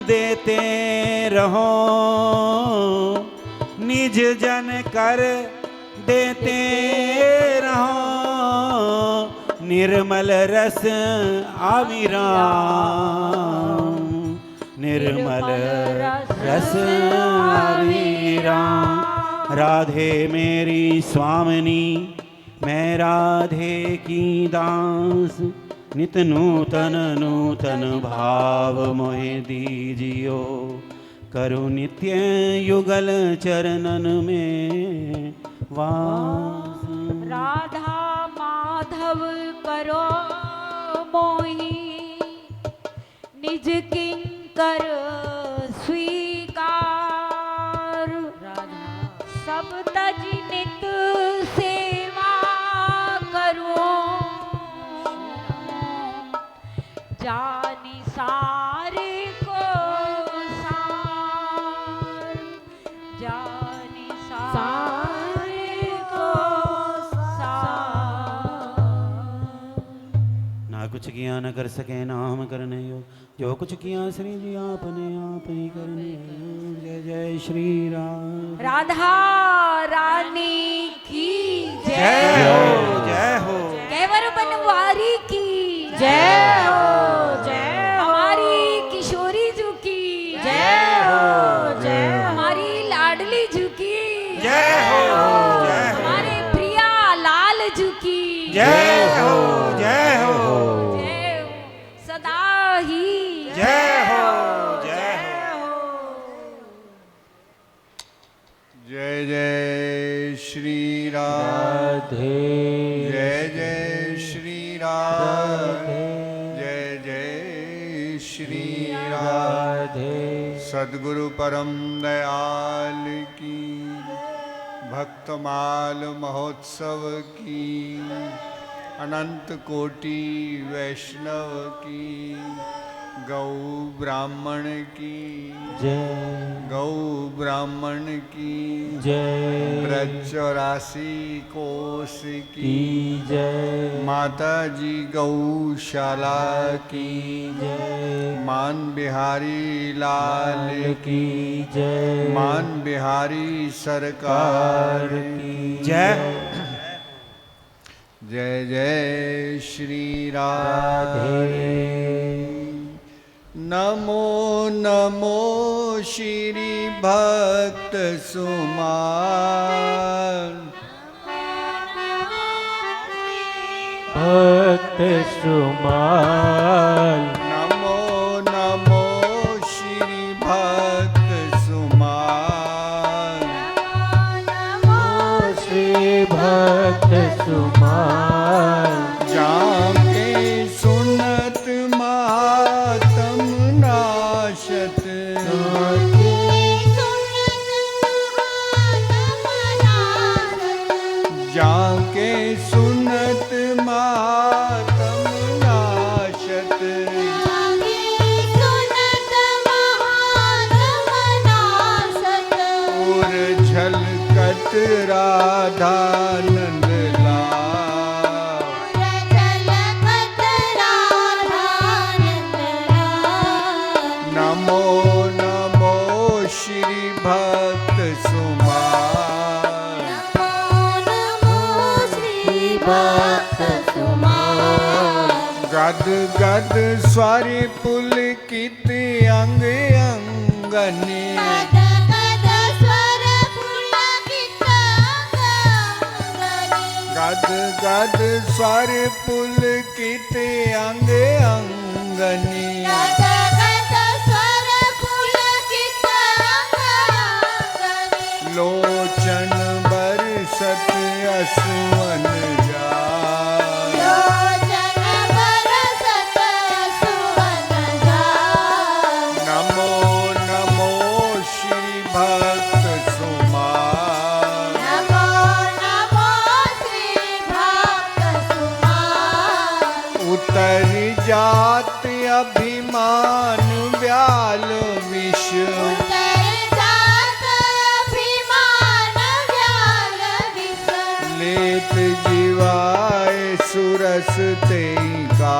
देते रहो, निज जन कर देते रहो, निर्मल रस अविराम, निर्मल रस अविराम। राधे मेरी स्वामिनी, मैं राधे की दास, नित नूतन नूतन भाव मोहि दीजियो, करो नित्य युगल चरणन में वास। राधा माधव करो मोहि, निज किंकर स्वीकार, राधा सब तज नित सेवा करो, जानी सारे को सार, जानी सारे को सार। ना कुछ किया न कर सके ना हम करने योग, जो कुछ किया श्री जी आपने आप ही करने योग। जय जय श्री राम। राधा रानी की जय हो, जय हो। कैवर बनवारी की जय हो, जय हो। हमारी किशोरी जी की जय हो, जय हो। हमारी लाडली जी की जय हो, जय हो। हमारे प्रिया लाल जी की जय हो, जय हो। जय हो, सदा ही जय हो, जय हो। जय जय श्री राधे, जय जय श्री राधे, जय जय श्री राधे। सद्गुरु परम दयाल की, भक्तमाल महोत्सव की, अनंत कोटि वैष्णव की, गौ ब्राह्मण की जय, गौ ब्राह्मण की जय, ब्रज 84 कोस की जय, माता जी गौशाला की जय, मान बिहारी लाल की जय, मान बिहारी सरकार की जय। जय जय श्री राधे। नमो नमो श्री भक्त सुमार, भक्त सुमाल, नमो नमो श्री भक्त सुमार, श्री भक्त सुमाल। जाके सुनत महात्म नाशत, जाके सुनत महात्म नाशत, और झलकत राधा नंद नमो नमो श्री भक्त सुमार, गद गद स्वारी पुलकित अंग अंगनी, गद गद स्वारी पुलकित अंग अंगनी, लोचन बरसत असुवन जा, नमो नमो श्री भक्त सुमार, उतर जात अभिमान व्याल विष, लेत जीवाए सुरस तेई का,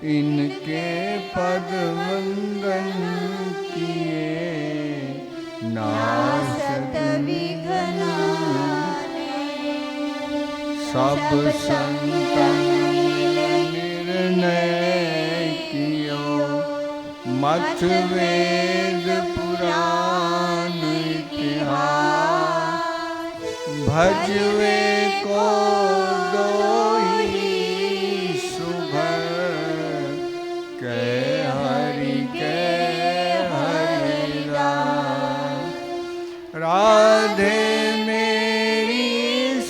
इनके पद वंदन किए नासत विघ्न सब संतन निर्णय कियो मत वेद पुराण इतिहास भजवे को दोही सुभर के हरि रास राधे मेरी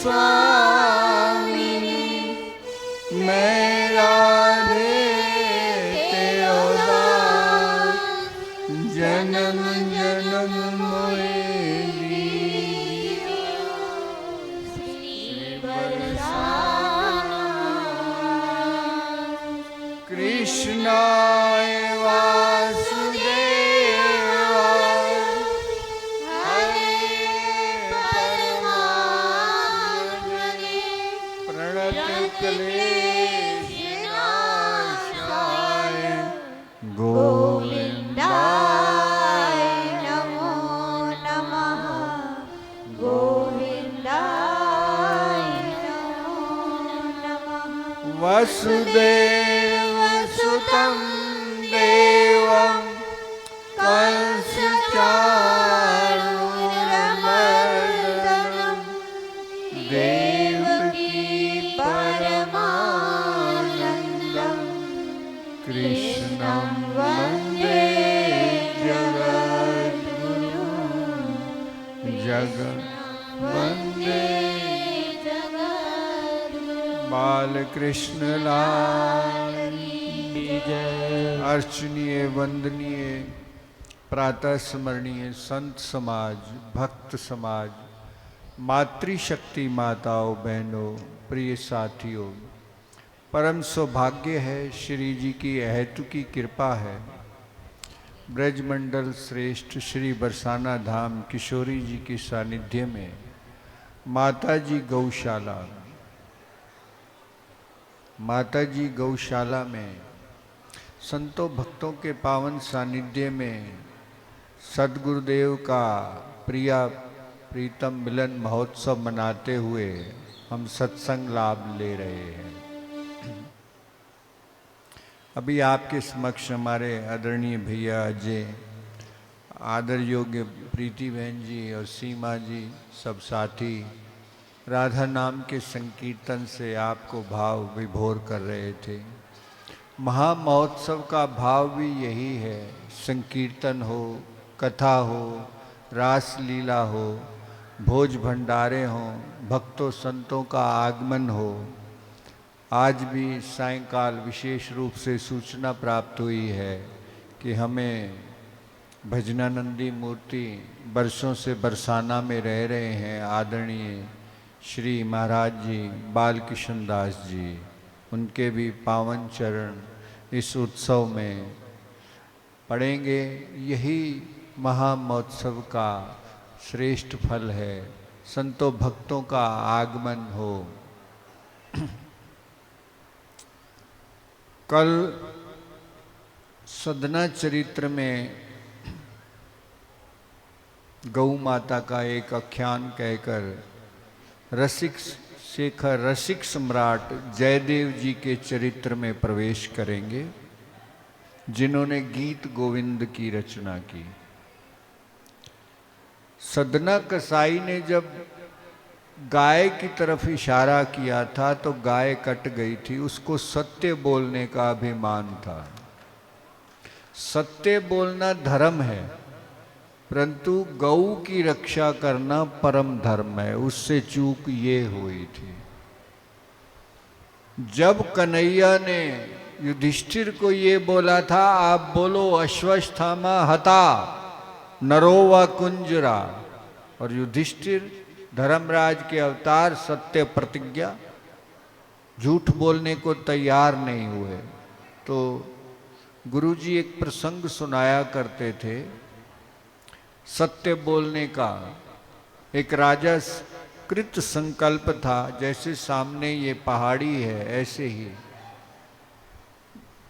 स्वामिनी मैं राधे तेरो दास जन्म जन्म मोए कृष्णाय वासुदेवाय हरे परमात्मने प्रणतक्लेशनाशाय गोविन्दाय नमो नमः गोविन्दाय नमो नमः वसुदेव सुतं देवं कंसचाणूरमर्दनं देवकी परमानन्दं कृष्णं वन्दे जगद्गुरुं वन्दे बालकृष्ण लाल अर्चनीय वंदनीय प्रातः स्मरणीय संत समाज भक्त समाज मातृशक्ति माताओं बहनों प्रिय साथियों, परम सौभाग्य है श्री जी की अहेतु की कृपा है। ब्रजमंडल श्रेष्ठ श्री बरसाना धाम किशोरी जी के सानिध्य में माताजी गौशाला में संतों भक्तों के पावन सानिध्य में सद्गुरुदेव का प्रीतम मिलन महोत्सव मनाते हुए हम सत्संग लाभ ले रहे हैं। अभी आपके समक्ष हमारे आदरणीय भैया अजय, आदर योग्य प्रीति बहन जी और सीमा जी सब साथी राधा नाम के संकीर्तन से आपको भाव विभोर कर रहे थे। महामहोत्सव का भाव भी यही है, संकीर्तन हो, कथा हो, रास लीला हो, भोज भंडारे हों, भक्तों संतों का आगमन हो। आज भी सायंकाल विशेष रूप से सूचना प्राप्त हुई है कि हमें भजनानंदी मूर्ति वर्षों से बरसाना में रह रहे हैं आदरणीय श्री महाराज जी बालकिशन दास जी, उनके भी पावन चरण इस उत्सव में पड़ेंगे। यही महामहोत्सव का श्रेष्ठ फल है, संतों भक्तों का आगमन हो। कल सदना चरित्र में गौ माता का एक आख्यान कहकर रसिक सम्राट जयदेव जी के चरित्र में प्रवेश करेंगे, जिन्होंने गीत गोविंद की रचना की। सदना कसाई ने जब गाय की तरफ इशारा किया था तो गाय कट गई थी। उसको सत्य बोलने का अभिमान था। सत्य बोलना धर्म है, परंतु गौ की रक्षा करना परम धर्म है। उससे चूक ये हुई थी। जब कन्हैया ने युधिष्ठिर को ये बोला था, आप बोलो अश्वत्थामा हता नरो व कुंजरा, और युधिष्ठिर धर्मराज के अवतार सत्य प्रतिज्ञा, झूठ बोलने को तैयार नहीं हुए। तो गुरुजी एक प्रसंग सुनाया करते थे सत्य बोलने का। एक राजा कृत संकल्प था, जैसे सामने ये पहाड़ी है ऐसे ही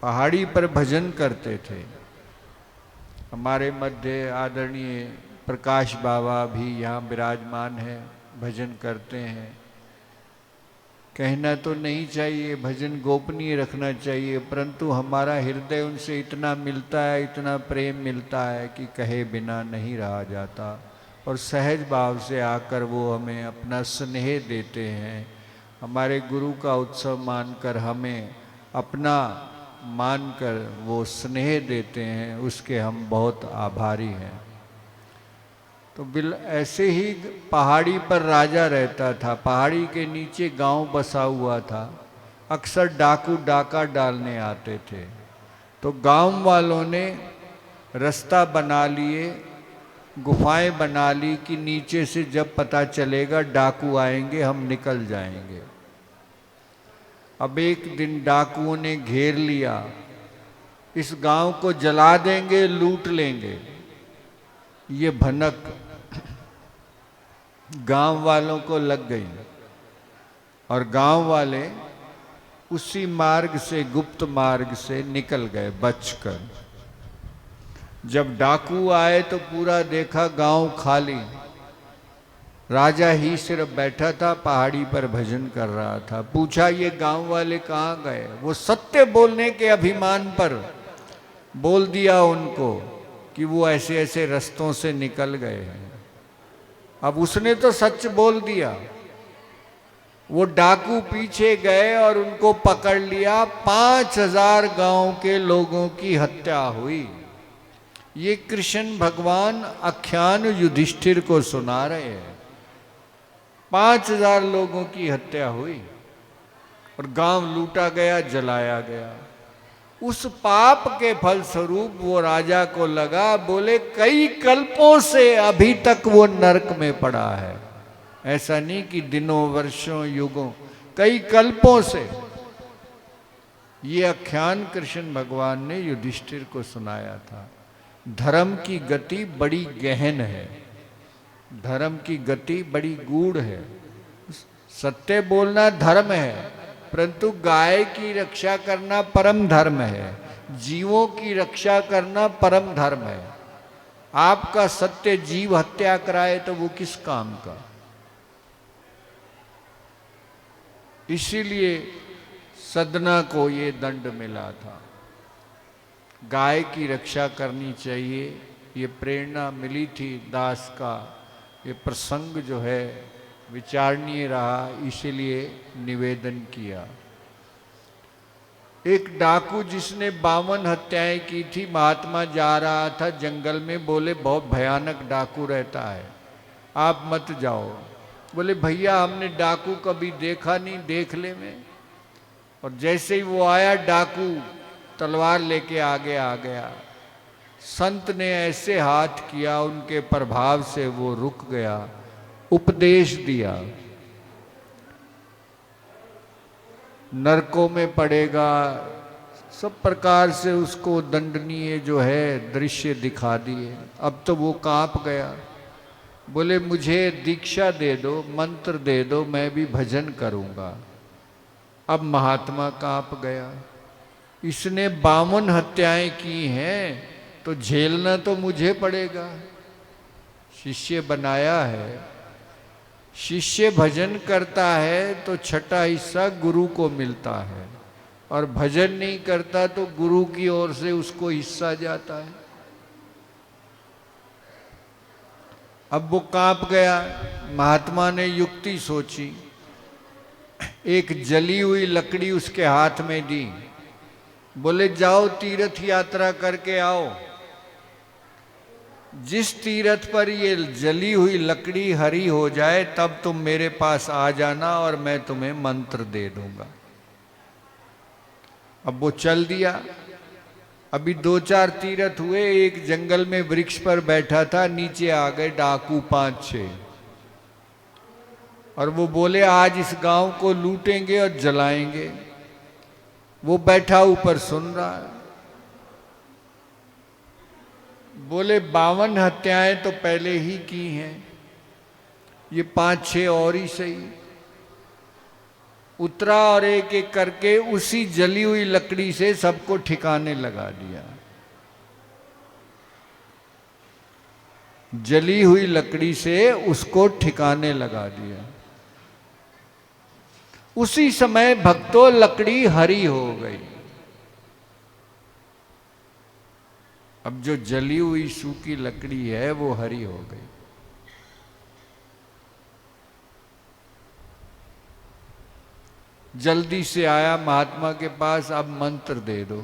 पहाड़ी पर भजन करते थे। हमारे मध्य आदरणीय प्रकाश बाबा भी यहाँ विराजमान है, भजन करते हैं। कहना तो नहीं चाहिए, भजन गोपनीय रखना चाहिए, परंतु हमारा हृदय उनसे इतना मिलता है, इतना प्रेम मिलता है कि कहे बिना नहीं रहा जाता। और सहज भाव से आकर वो हमें अपना स्नेह देते हैं। हमारे गुरु का उत्सव मानकर हमें अपना मानकर वो स्नेह देते हैं, उसके हम बहुत आभारी हैं। तो ऐसे ही पहाड़ी पर राजा रहता था, पहाड़ी के नीचे गांव बसा हुआ था। अक्सर डाकू डाका डालने आते थे, तो गांव वालों ने रास्ता बना लिए, गुफाएं बना ली कि नीचे से जब पता चलेगा डाकू आएंगे हम निकल जाएंगे। अब एक दिन डाकुओं ने घेर लिया, इस गांव को जला देंगे, लूट लेंगे। ये भनक गांव वालों को लग गई और गांव वाले उसी मार्ग से, गुप्त मार्ग से निकल गए बचकर। जब डाकू आए तो पूरा देखा गांव खाली, राजा ही सिर्फ बैठा था, पहाड़ी पर भजन कर रहा था। पूछा ये गांव वाले कहाँ गए? वो सत्य बोलने के अभिमान पर बोल दिया उनको कि वो ऐसे ऐसे रास्तों से निकल गए हैं। अब उसने तो सच बोल दिया। वो डाकू पीछे गए और उनको पकड़ लिया। 5000 गांव के लोगों की हत्या हुई। ये कृष्ण भगवान आख्यान युधिष्ठिर को सुना रहे हैं। 5000 लोगों की हत्या हुई और गांव लूटा गया, जलाया गया। उस पाप के फलस्वरूप वो राजा को लगा, बोले कई कल्पों से अभी तक वो नरक में पड़ा है। ऐसा नहीं कि दिनों, वर्षों, युगों, कई कल्पों से। ये आख्यान कृष्ण भगवान ने युधिष्ठिर को सुनाया था। धर्म की गति बड़ी गहन है, धर्म की गति बड़ी गूढ़ है। सत्य बोलना धर्म है, परंतु गाय की रक्षा करना परम धर्म है, जीवों की रक्षा करना परम धर्म है। आपका सत्य जीव हत्या कराए तो वो किस काम का? इसीलिए सदना को ये दंड मिला था। गाय की रक्षा करनी चाहिए, ये प्रेरणा मिली थी दास का। ये प्रसंग जो है विचारणीय रहा, इसीलिए निवेदन किया। एक डाकू जिसने 52 हत्याएं की थी, महात्मा जा रहा था जंगल में, बोले बहुत भयानक डाकू रहता है, आप मत जाओ। बोले भैया हमने डाकू कभी देखा नहीं, देख ले में। और जैसे ही वो आया, डाकू तलवार लेके आगे आ गया। संत ने ऐसे हाथ किया, उनके प्रभाव से वो रुक गया, उपदेश दिया। नरकों में पड़ेगा, सब प्रकार से उसको दंडनीय जो है दृश्य दिखा दिए। अब तो वो कांप गया। बोले मुझे दीक्षा दे दो, मंत्र दे दो, मैं भी भजन करूंगा। अब महात्मा कांप गया। इसने 52 हत्याएं की हैं, तो झेलना तो मुझे पड़ेगा। शिष्य बनाया है, शिष्य भजन करता है तो छठा हिस्सा गुरु को मिलता है, और भजन नहीं करता तो गुरु की ओर से उसको हिस्सा जाता है। अब वो कांप गया। महात्मा ने युक्ति सोची, एक जली हुई लकड़ी उसके हाथ में दी। बोले जाओ तीर्थ यात्रा करके आओ, जिस तीर्थ पर ये जली हुई लकड़ी हरी हो जाए तब तुम मेरे पास आ जाना और मैं तुम्हें मंत्र दे दूंगा। अब वो चल दिया। अभी 2-4 तीर्थ हुए। एक जंगल में वृक्ष पर बैठा था, नीचे आ गए डाकू 5-6, और वो बोले आज इस गांव को लूटेंगे और जलाएंगे। वो बैठा ऊपर सुन रहा है। बोले 52 हत्याएं तो पहले ही की हैं, ये 5-6 और ही सही। उतरा और एक एक करके उसी जली हुई लकड़ी से सबको ठिकाने लगा दिया। जली हुई लकड़ी से उसको ठिकाने लगा दिया। उसी समय भक्तों लकड़ी हरी हो गई। अब जो जली हुई सूखी लकड़ी है वो हरी हो गई। जल्दी से आया महात्मा के पास, अब मंत्र दे दो।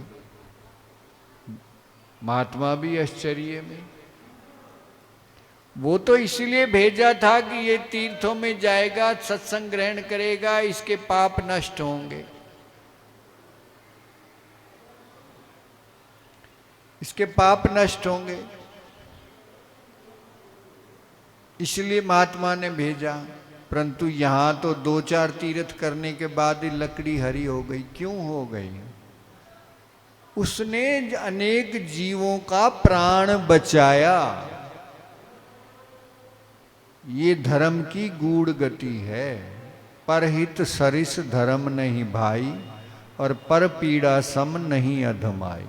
महात्मा भी आश्चर्य में। वो तो इसलिए भेजा था कि ये तीर्थों में जाएगा, सत्संग ग्रहण करेगा, इसके पाप नष्ट होंगे, इसके पाप नष्ट होंगे, इसलिए महात्मा ने भेजा। परंतु यहां तो 2-4 तीर्थ करने के बाद ही लकड़ी हरी हो गई। क्यों हो गई? उसने अनेक जीवों का प्राण बचाया। ये धर्म की गूढ़ गति है। परहित सरिस धर्म नहीं भाई, और पर पीड़ा सम नहीं अधमाई।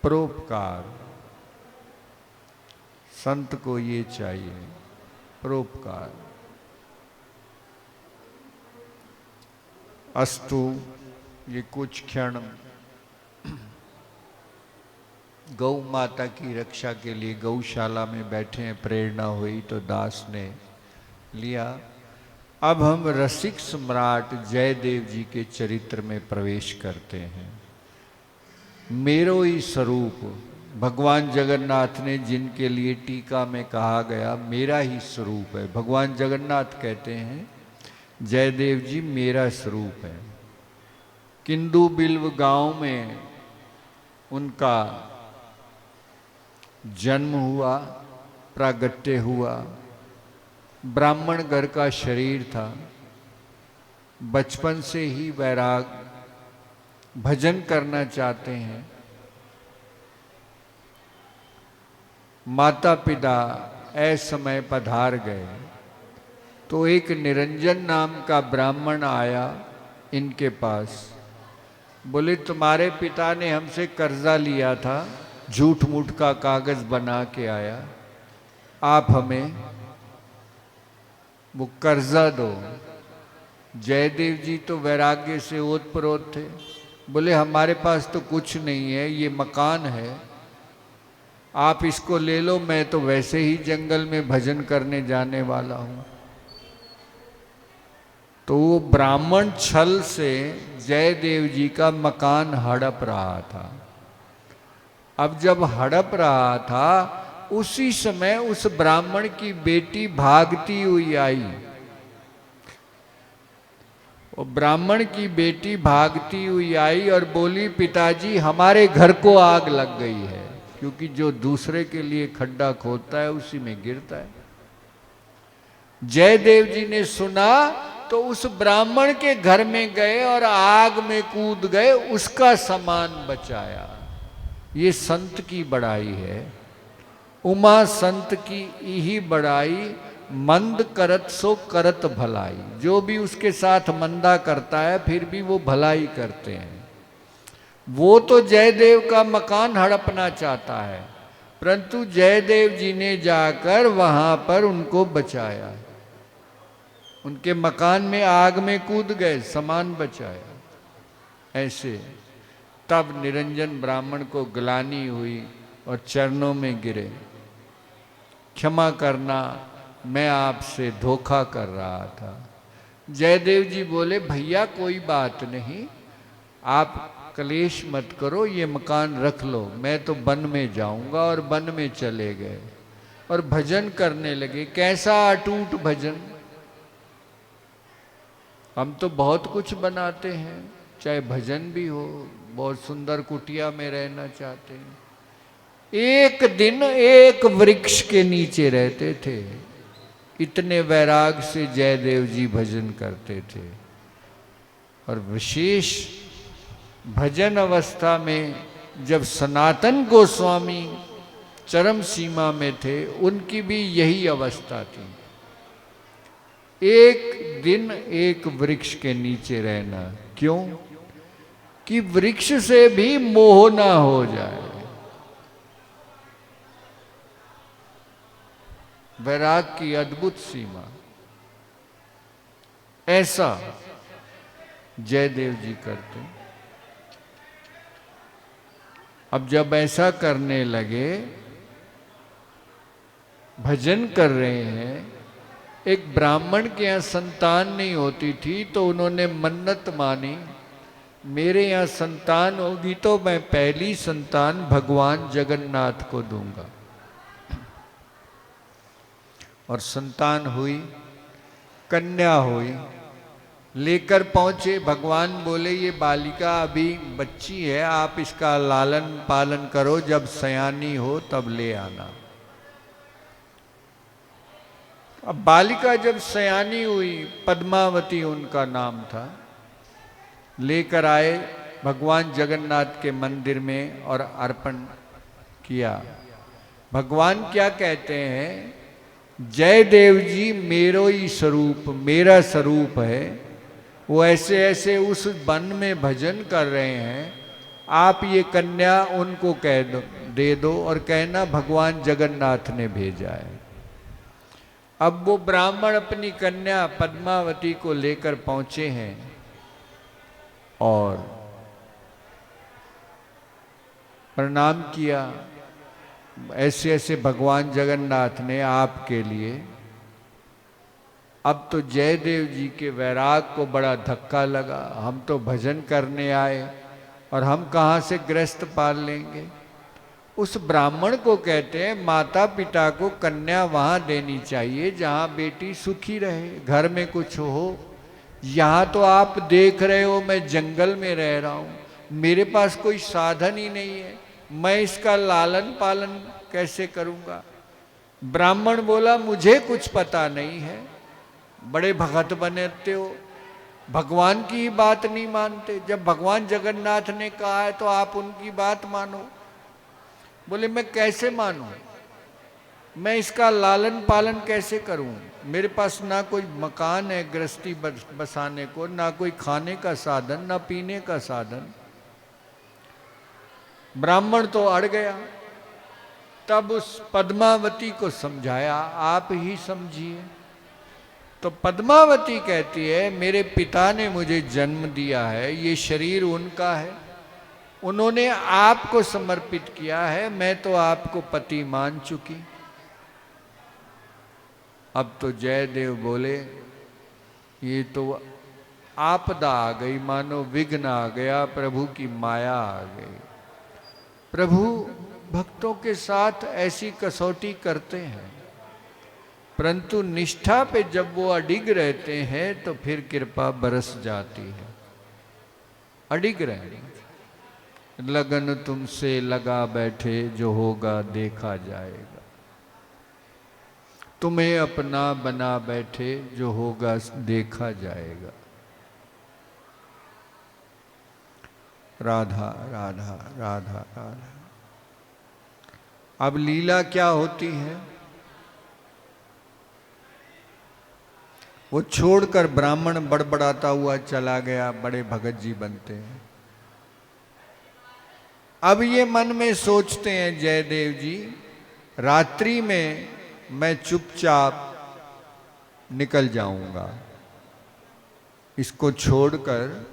परोपकार, संत को ये चाहिए, परोपकार। अस्तु, ये कुछ क्षण गौ माता की रक्षा के लिए गौशाला में बैठे हैं, प्रेरणा हुई तो दास ने लिया। अब हम रसिक सम्राट जयदेव जी के चरित्र में प्रवेश करते हैं। मेरो ही स्वरूप भगवान जगन्नाथ ने, जिनके लिए टीका में कहा गया मेरा ही स्वरूप है। भगवान जगन्नाथ कहते हैं जयदेव जी मेरा स्वरूप है। किंदु बिल्व गांव में उनका जन्म हुआ, प्रागट्य हुआ। ब्राह्मण घर का शरीर था। बचपन से ही वैराग, भजन करना चाहते हैं। माता पिता असमय पधार गए तो एक निरंजन नाम का ब्राह्मण आया इनके पास। बोले तुम्हारे पिता ने हमसे कर्जा लिया था, झूठ मूठ का कागज बना के आया, आप हमें वो कर्जा दो। जयदेव जी तो वैराग्य से ओतप्रोत थे। बोले हमारे पास तो कुछ नहीं है, ये मकान है, आप इसको ले लो, मैं तो वैसे ही जंगल में भजन करने जाने वाला हूं। तो वो ब्राह्मण छल से जयदेव जी का मकान हड़प रहा था। अब जब हड़प रहा था उसी समय उस ब्राह्मण की बेटी भागती हुई आई। वो ब्राह्मण की बेटी भागती हुई आई और बोली पिताजी हमारे घर को आग लग गई है। क्योंकि जो दूसरे के लिए खड्डा खोदता है उसी में गिरता है। जयदेव जी ने सुना तो उस ब्राह्मण के घर में गए और आग में कूद गए, उसका सामान बचाया। ये संत की बड़ाई है। उमा संत की यही बड़ाई, मंद करत सो करत भलाई। जो भी उसके साथ मंदा करता है फिर भी वो भलाई करते हैं। वो तो जयदेव का मकान हड़पना चाहता है, परंतु जयदेव जी ने जाकर वहां पर उनको बचाया। उनके मकान में आग में कूद गए, सामान बचाया। ऐसे तब निरंजन ब्राह्मण को ग्लानि हुई और चरणों में गिरे, क्षमा करना, मैं आपसे धोखा कर रहा था। जयदेव जी बोले भैया कोई बात नहीं, आप कलेश मत करो, ये मकान रख लो, मैं तो वन में जाऊंगा। और वन में चले गए और भजन करने लगे। कैसा अटूट भजन। हम तो बहुत कुछ बनाते हैं, चाहे भजन भी हो, बहुत सुंदर कुटिया में रहना चाहते हैं। एक दिन एक वृक्ष के नीचे रहते थे। इतने वैराग से जयदेव जी भजन करते थे। और विशेष भजन अवस्था में जब सनातन गोस्वामी चरम सीमा में थे, उनकी भी यही अवस्था थी। एक दिन एक वृक्ष के नीचे रहना। क्यों? कि वृक्ष से भी मोह ना हो जाए। वैराग की अद्भुत सीमा। ऐसा जयदेव जी करते। अब जब ऐसा करने लगे, भजन कर रहे हैं, एक ब्राह्मण के यहाँ संतान नहीं होती थी तो उन्होंने मन्नत मानी, मेरे यहाँ संतान होगी तो मैं पहली संतान भगवान जगन्नाथ को दूंगा। और संतान हुई, कन्या हुई। लेकर पहुंचे, भगवान बोले ये बालिका अभी बच्ची है, आप इसका लालन पालन करो, जब सयानी हो तब ले आना। अब बालिका जब सयानी हुई, पद्मावती उनका नाम था, लेकर आए भगवान जगन्नाथ के मंदिर में और अर्पण किया। भगवान क्या कहते हैं? जयदेव जी मेरो ही स्वरूप, मेरा स्वरूप है। वो ऐसे ऐसे उस वन में भजन कर रहे हैं, आप ये कन्या उनको दे दो और कहना भगवान जगन्नाथ ने भेजा है। अब वो ब्राह्मण अपनी कन्या पद्मावती को लेकर पहुंचे हैं और प्रणाम किया। ऐसे ऐसे भगवान जगन्नाथ ने आपके लिए। अब तो जयदेव जी के वैराग को बड़ा धक्का लगा, हम तो भजन करने आए और हम कहाँ से गृहस्थ पाल लेंगे। उस ब्राह्मण को कहते हैं माता पिता को कन्या वहाँ देनी चाहिए जहाँ बेटी सुखी रहे, घर में कुछ हो। यहाँ तो आप देख रहे हो मैं जंगल में रह रहा हूँ, मेरे पास कोई साधन ही नहीं है, मैं इसका लालन पालन कैसे करूँगा। ब्राह्मण बोला मुझे कुछ पता नहीं है, बड़े भगत बनते हो, भगवान की ही बात नहीं मानते। जब भगवान जगन्नाथ ने कहा है तो आप उनकी बात मानो। बोले मैं कैसे मानूं, मैं इसका लालन पालन कैसे करूं, मेरे पास ना कोई मकान है गृहस्थी बसाने को, ना कोई खाने का साधन, ना पीने का साधन। ब्राह्मण तो अड़ गया। तब उस पद्मावती को समझाया, आप ही समझिए। तो पद्मावती कहती है मेरे पिता ने मुझे जन्म दिया है, ये शरीर उनका है, उन्होंने आपको समर्पित किया है, मैं तो आपको पति मान चुकी। अब तो जयदेव बोले ये तो आपदा आ गई, मानो विघ्न आ गया, प्रभु की माया आ गई। प्रभु भक्तों के साथ ऐसी कसौटी करते हैं, परंतु निष्ठा पे जब वो अडिग रहते हैं तो फिर कृपा बरस जाती है। अडिग रहना, लगन तुमसे लगा बैठे, जो होगा देखा जाएगा। तुम्हें अपना बना बैठे, जो होगा देखा जाएगा। राधा राधा राधा राधा। अब लीला क्या होती है? वो छोड़कर ब्राह्मण बड़बड़ाता हुआ चला गया, बड़े भगत जी बनते हैं। अब ये मन में सोचते हैं जयदेव जी, रात्रि में मैं चुपचाप निकल जाऊंगा, इसको छोड़कर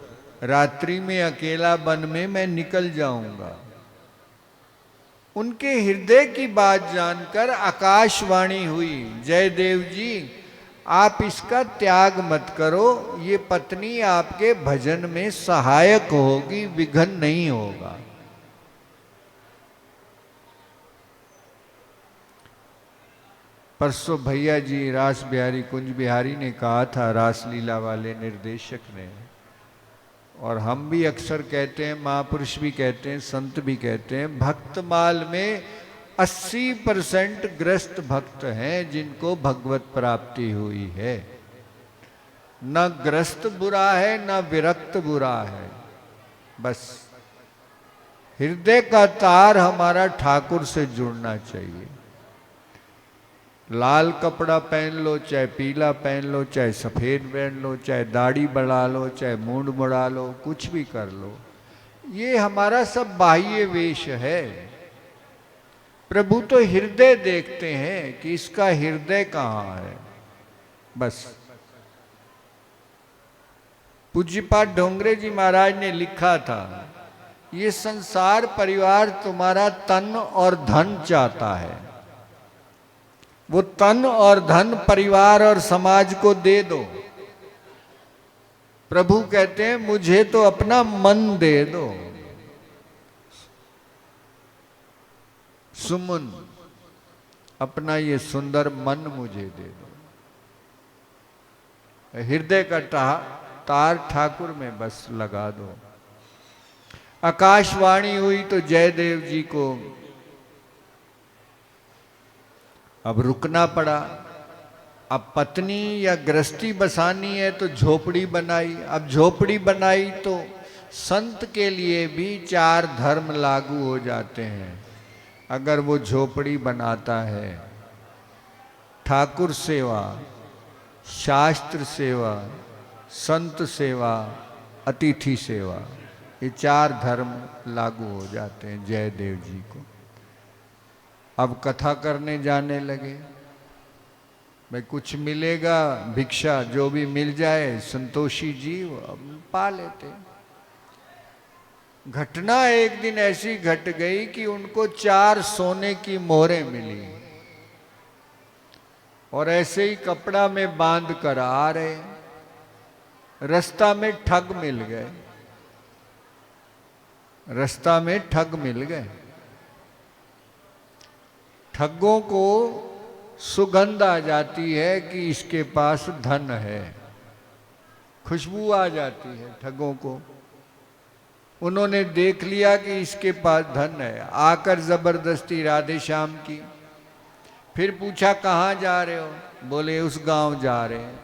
रात्रि में अकेला वन में मैं निकल जाऊंगा। उनके हृदय की बात जानकर आकाशवाणी हुई, जयदेव जी आप इसका त्याग मत करो, ये पत्नी आपके भजन में सहायक होगी, विघन नहीं होगा। परसों भैया जी रास बिहारी कुंज बिहारी ने कहा था, रासलीला वाले निर्देशक ने, और हम भी अक्सर कहते हैं, महापुरुष भी कहते हैं, संत भी कहते हैं, भक्तमाल में 80% ग्रस्त भक्त हैं जिनको भगवत प्राप्ति हुई है। न ग्रस्त बुरा है न विरक्त बुरा है, बस हृदय का तार हमारा ठाकुर से जुड़ना चाहिए। लाल कपड़ा पहन लो, चाहे पीला पहन लो, चाहे सफ़ेद पहन लो, चाहे दाढ़ी बढ़ा लो, चाहे मूंड बढ़ा लो, कुछ भी कर लो, ये हमारा सब बाह्य वेश है। प्रभु तो हृदय देखते हैं कि इसका हृदय कहाँ है। बस पूज्यपाद डोंगरे जी महाराज ने लिखा था, ये संसार परिवार तुम्हारा तन और धन चाहता है, वो तन और धन परिवार और समाज को दे दो। प्रभु कहते हैं मुझे तो अपना मन दे दो। सुमन, अपना ये सुंदर मन मुझे दे दो। हृदय का तार ठाकुर में बस लगा दो। आकाशवाणी हुई तो जयदेव जी को अब रुकना पड़ा। अब पत्नी या गृहस्थी बसानी है तो झोपड़ी बनाई। अब झोपड़ी बनाई तो संत के लिए भी 4 धर्म लागू हो जाते हैं। अगर वो झोपड़ी बनाता है, ठाकुर सेवा, शास्त्र सेवा, संत सेवा, अतिथि सेवा, ये 4 धर्म लागू हो जाते हैं जयदेव जी को। अब कथा करने जाने लगे। भाई कुछ मिलेगा, भिक्षा जो भी मिल जाए, संतोषी जीव अब पा लेते। घटना एक दिन ऐसी घट गई कि उनको 4 सोने की मोहरें मिली और ऐसे ही कपड़ा में बांध कर आ रहे, रास्ता में ठग मिल गए। रास्ता में ठग मिल गए। ठगों को सुगंध आ जाती है कि इसके पास धन है, खुशबू आ जाती है ठगों को। उन्होंने देख लिया कि इसके पास धन है, आकर जबरदस्ती राधे श्याम की। फिर पूछा कहाँ जा रहे हो? बोले उस गांव जा रहे हैं।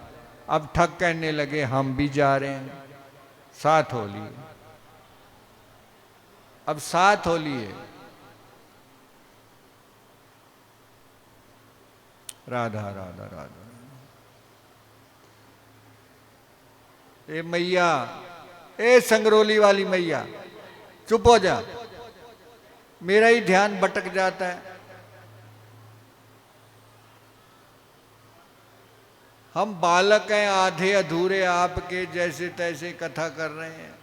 अब ठग कहने लगे हम भी जा रहे हैं, साथ हो लिए। अब साथ हो लिए। राधा राधा राधा। ए मैया, ए संगरोली वाली मैया, चुप हो जा, मेरा ही ध्यान भटक जाता है। हम बालक हैं, आधे अधूरे आपके, जैसे तैसे कथा कर रहे हैं।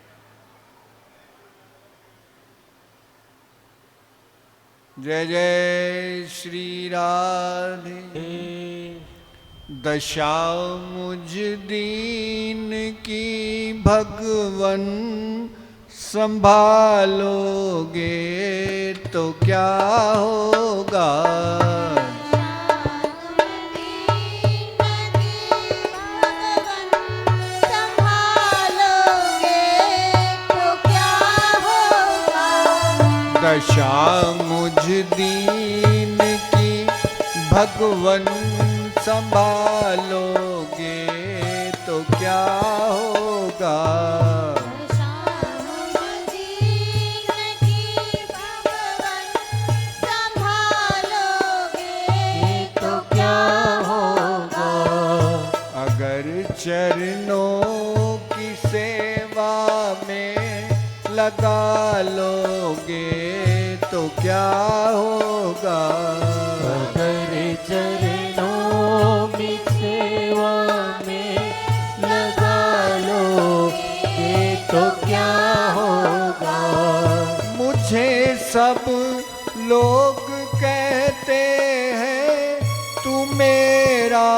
जय जय श्री राधे। दशा मुझ दीन की भगवन संभालोगे तो क्या होगा। दशा मुझ दीन की भगवन संभालोगे तो क्या होगा। तो क्या होगा। अगर चरणों की सेवा में लगा लोगे तो क्या होगा। अगर चरणों में सेवा में लगा लोगे तो क्या होगा। मुझे सब लोग कहते हैं तू मेरा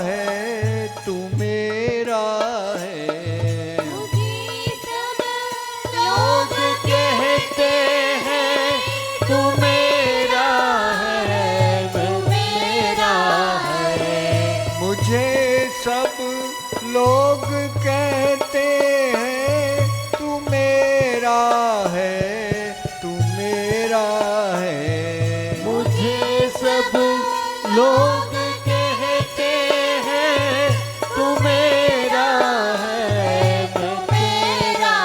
है, तू मेरा है। लोग कहते हैं तू मेरा है, मेरा है। मुझे सब लोग कहते हैं तू मेरा है, तू मेरा है। मुझे सब लोग कहते हैं तू मेरा है, मेरा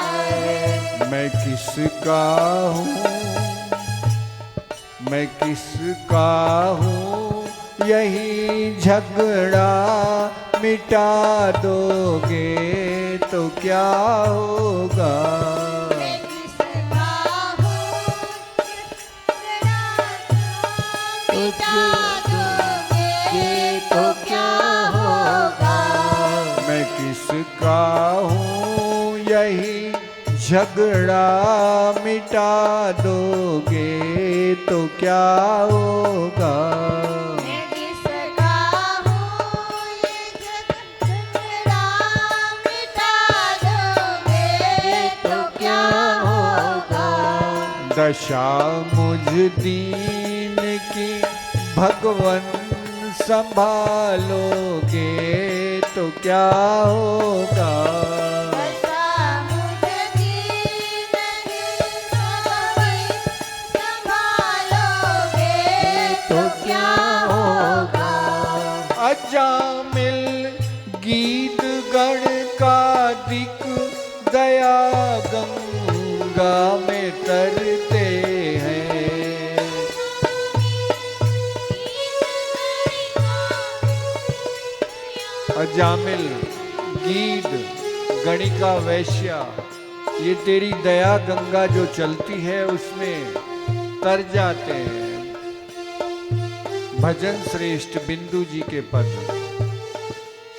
है। मैं किसका हूँ, मैं किसका हूँ यही झगड़ा मिटा दोगे तो क्या होगा। मैं किसका हूँ यही झगड़ा मिटा दोगे तो क्या होगा। दशा मुझ दीन की भगवन संभालोगे तो क्या होगा। तो क्या होगा। अजामिल गीत गण का दिक दया गंगा में तरते हैं। अजामिल गीत गणिका वैश्या, ये तेरी दया गंगा जो चलती है उसमें तर जाते हैं। भजन श्रेष्ठ बिंदु जी के पद,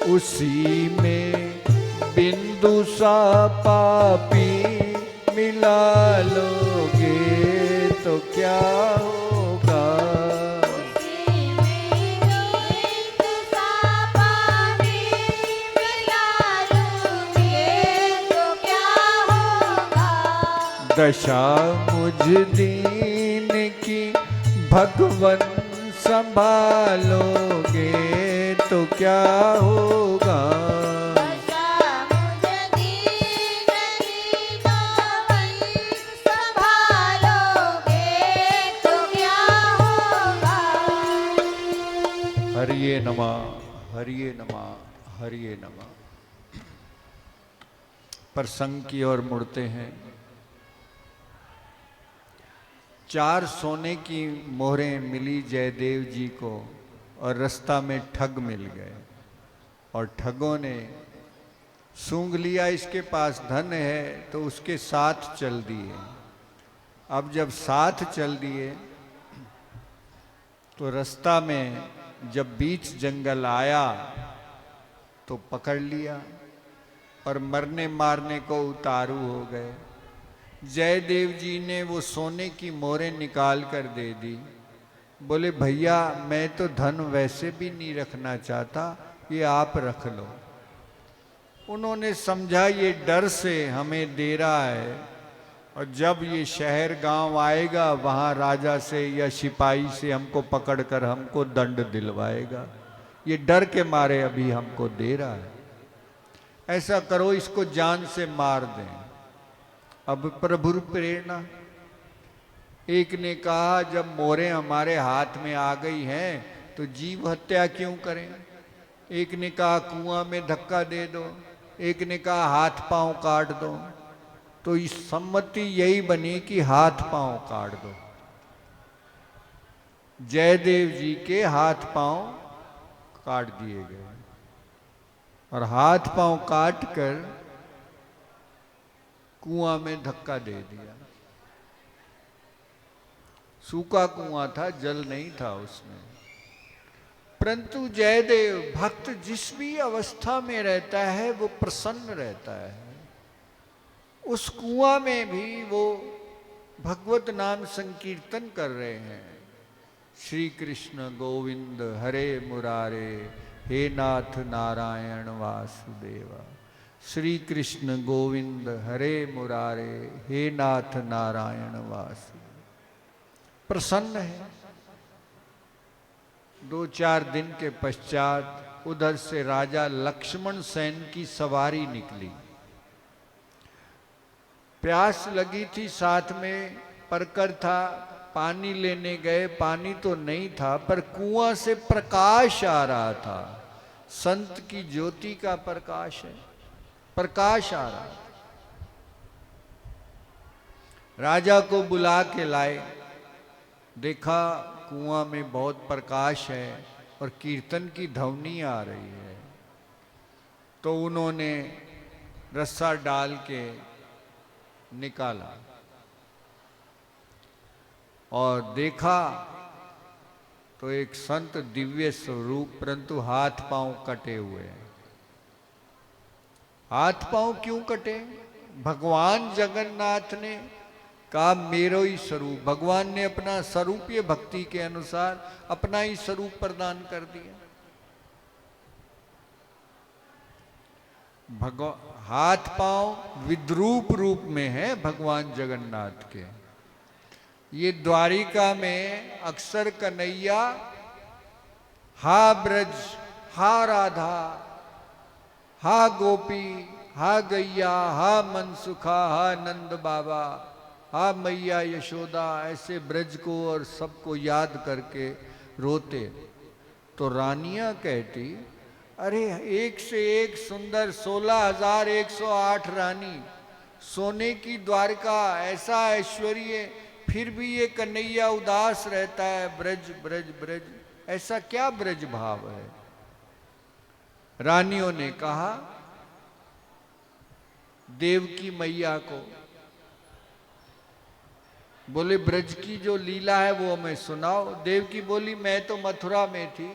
उसी में बिंदु सा पापी मिला लोगे तो क्या होगा। दशा मुझ दीन की भगवन संभालोगे तो क्या होगा। हरिये नमः, हरिये नमः, हरिये नमः। प्रसंग की ओर मुड़ते हैं। 4 सोने की मोहरें मिली जयदेव जी को और रास्ता में ठग मिल गए और ठगों ने सूंघ लिया इसके पास धन है तो उसके साथ चल दिए। अब जब साथ चल दिए तो रास्ता में जब बीच जंगल आया तो पकड़ लिया और मरने मारने को उतारू हो गए। जयदेव जी ने वो सोने की मोहरें निकाल कर दे दी। बोले भैया मैं तो धन वैसे भी नहीं रखना चाहता, ये आप रख लो। उन्होंने समझा ये डर से हमें दे रहा है और जब ये शहर गांव आएगा वहाँ राजा से या सिपाही से हमको पकड़कर हमको दंड दिलवाएगा, ये डर के मारे अभी हमको दे रहा है। ऐसा करो इसको जान से मार दें। अब प्रभु प्रेरणा, एक ने कहा जब मोहरें हमारे हाथ में आ गई हैं तो जीव हत्या क्यों करें। एक ने कहा कुआं में धक्का दे दो, एक ने कहा हाथ पांव काट दो। तो इस सम्मति यही बनी कि हाथ पांव काट दो। जयदेव जी के हाथ पांव काट दिए गए और हाथ पांव काट कर कुआं में धक्का दे दिया। सूखा कुआं था, जल नहीं था उसमें। परंतु जयदेव भक्त जिस भी अवस्था में रहता है वो प्रसन्न रहता है। उस कुआं में भी वो भगवत नाम संकीर्तन कर रहे हैं। श्री कृष्ण गोविंद हरे मुरारे, हे नाथ नारायण वासुदेवा। श्री कृष्ण गोविंद हरे मुरारे, हे नाथ नारायण वासुदेवा। प्रसन्न है। 2-4 दिन के पश्चात उधर से राजा लक्ष्मण सेन की सवारी निकली। प्यास लगी थी, साथ में परकर था, पानी लेने गए। पानी तो नहीं था पर कुआं से प्रकाश आ रहा था। संत की ज्योति का प्रकाश है, प्रकाश आ रहा। राजा को बुला के लाए, देखा कुआं में बहुत प्रकाश है। और कीर्तन की ध्वनि आ रही है। तो उन्होंने रस्सा डाल के निकाला और देखा तो एक संत दिव्य स्वरूप, परंतु हाथ पांव कटे हुए हैं। हाथ पांव क्यों कटे? भगवान जगन्नाथ ने कहा मेरो ही स्वरूप, भगवान ने अपना स्वरूपीय भक्ति के अनुसार अपना ही स्वरूप प्रदान कर दिया। हाथ पांव विद्रूप रूप में है भगवान जगन्नाथ के। ये द्वारिका में अक्सर कन्हैया हा ब्रज, हा राधा, हा गोपी, हा गैया, हा मनसुखा, हा नंद बाबा, हा मैया यशोदा, ऐसे ब्रज को और सबको याद करके रोते। तो रानियां कहती, अरे एक से एक सुंदर 16,108 रानी, सोने की द्वारका, ऐसा ऐश्वर्य, फिर भी ये कन्हैया उदास रहता है। ब्रज ब्रज ब्रज, ऐसा क्या ब्रज भाव है? रानियों ने कहा देवकी मैया को, बोले ब्रज की जो लीला है वो हमें सुनाओ। देवकी बोली मैं तो मथुरा में थी,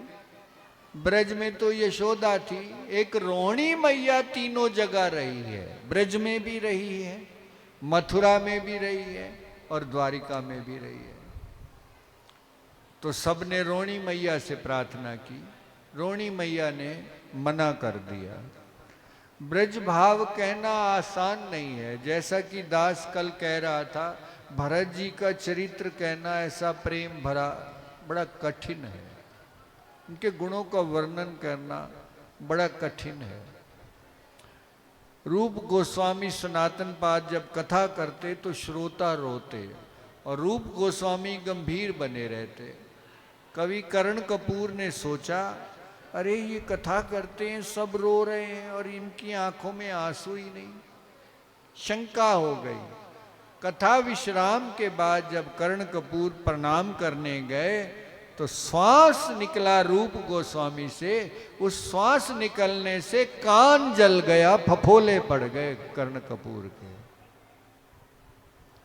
ब्रज में तो यशोदा थी, एक रोहिणी मैया तीनों जगह रही है, ब्रज में भी रही है, मथुरा में भी रही है और द्वारिका में भी रही है। तो सबने रोहिणी मैया से प्रार्थना की, रोहिणी मैया ने मना कर दिया। ब्रज भाव कहना आसान नहीं है, जैसा कि दास कल कह रहा था, भरत जी का चरित्र कहना ऐसा प्रेम भरा बड़ा कठिन है, उनके गुणों का वर्णन करना बड़ा कठिन है। रूप गोस्वामी सनातन पाद जब कथा करते तो श्रोता रोते और रूप गोस्वामी गंभीर बने रहते। कवि करण कपूर ने सोचा, अरे ये कथा करते हैं सब रो रहे हैं और इनकी आंखों में आंसू ही नहीं। शंका हो गई। कथा विश्राम के बाद जब करण कपूर प्रणाम करने गए तो श्वास निकला रूप गोस्वामी से, उस श्वास निकलने से कान जल गया, फफोले पड़ गए कर्ण कपूर के।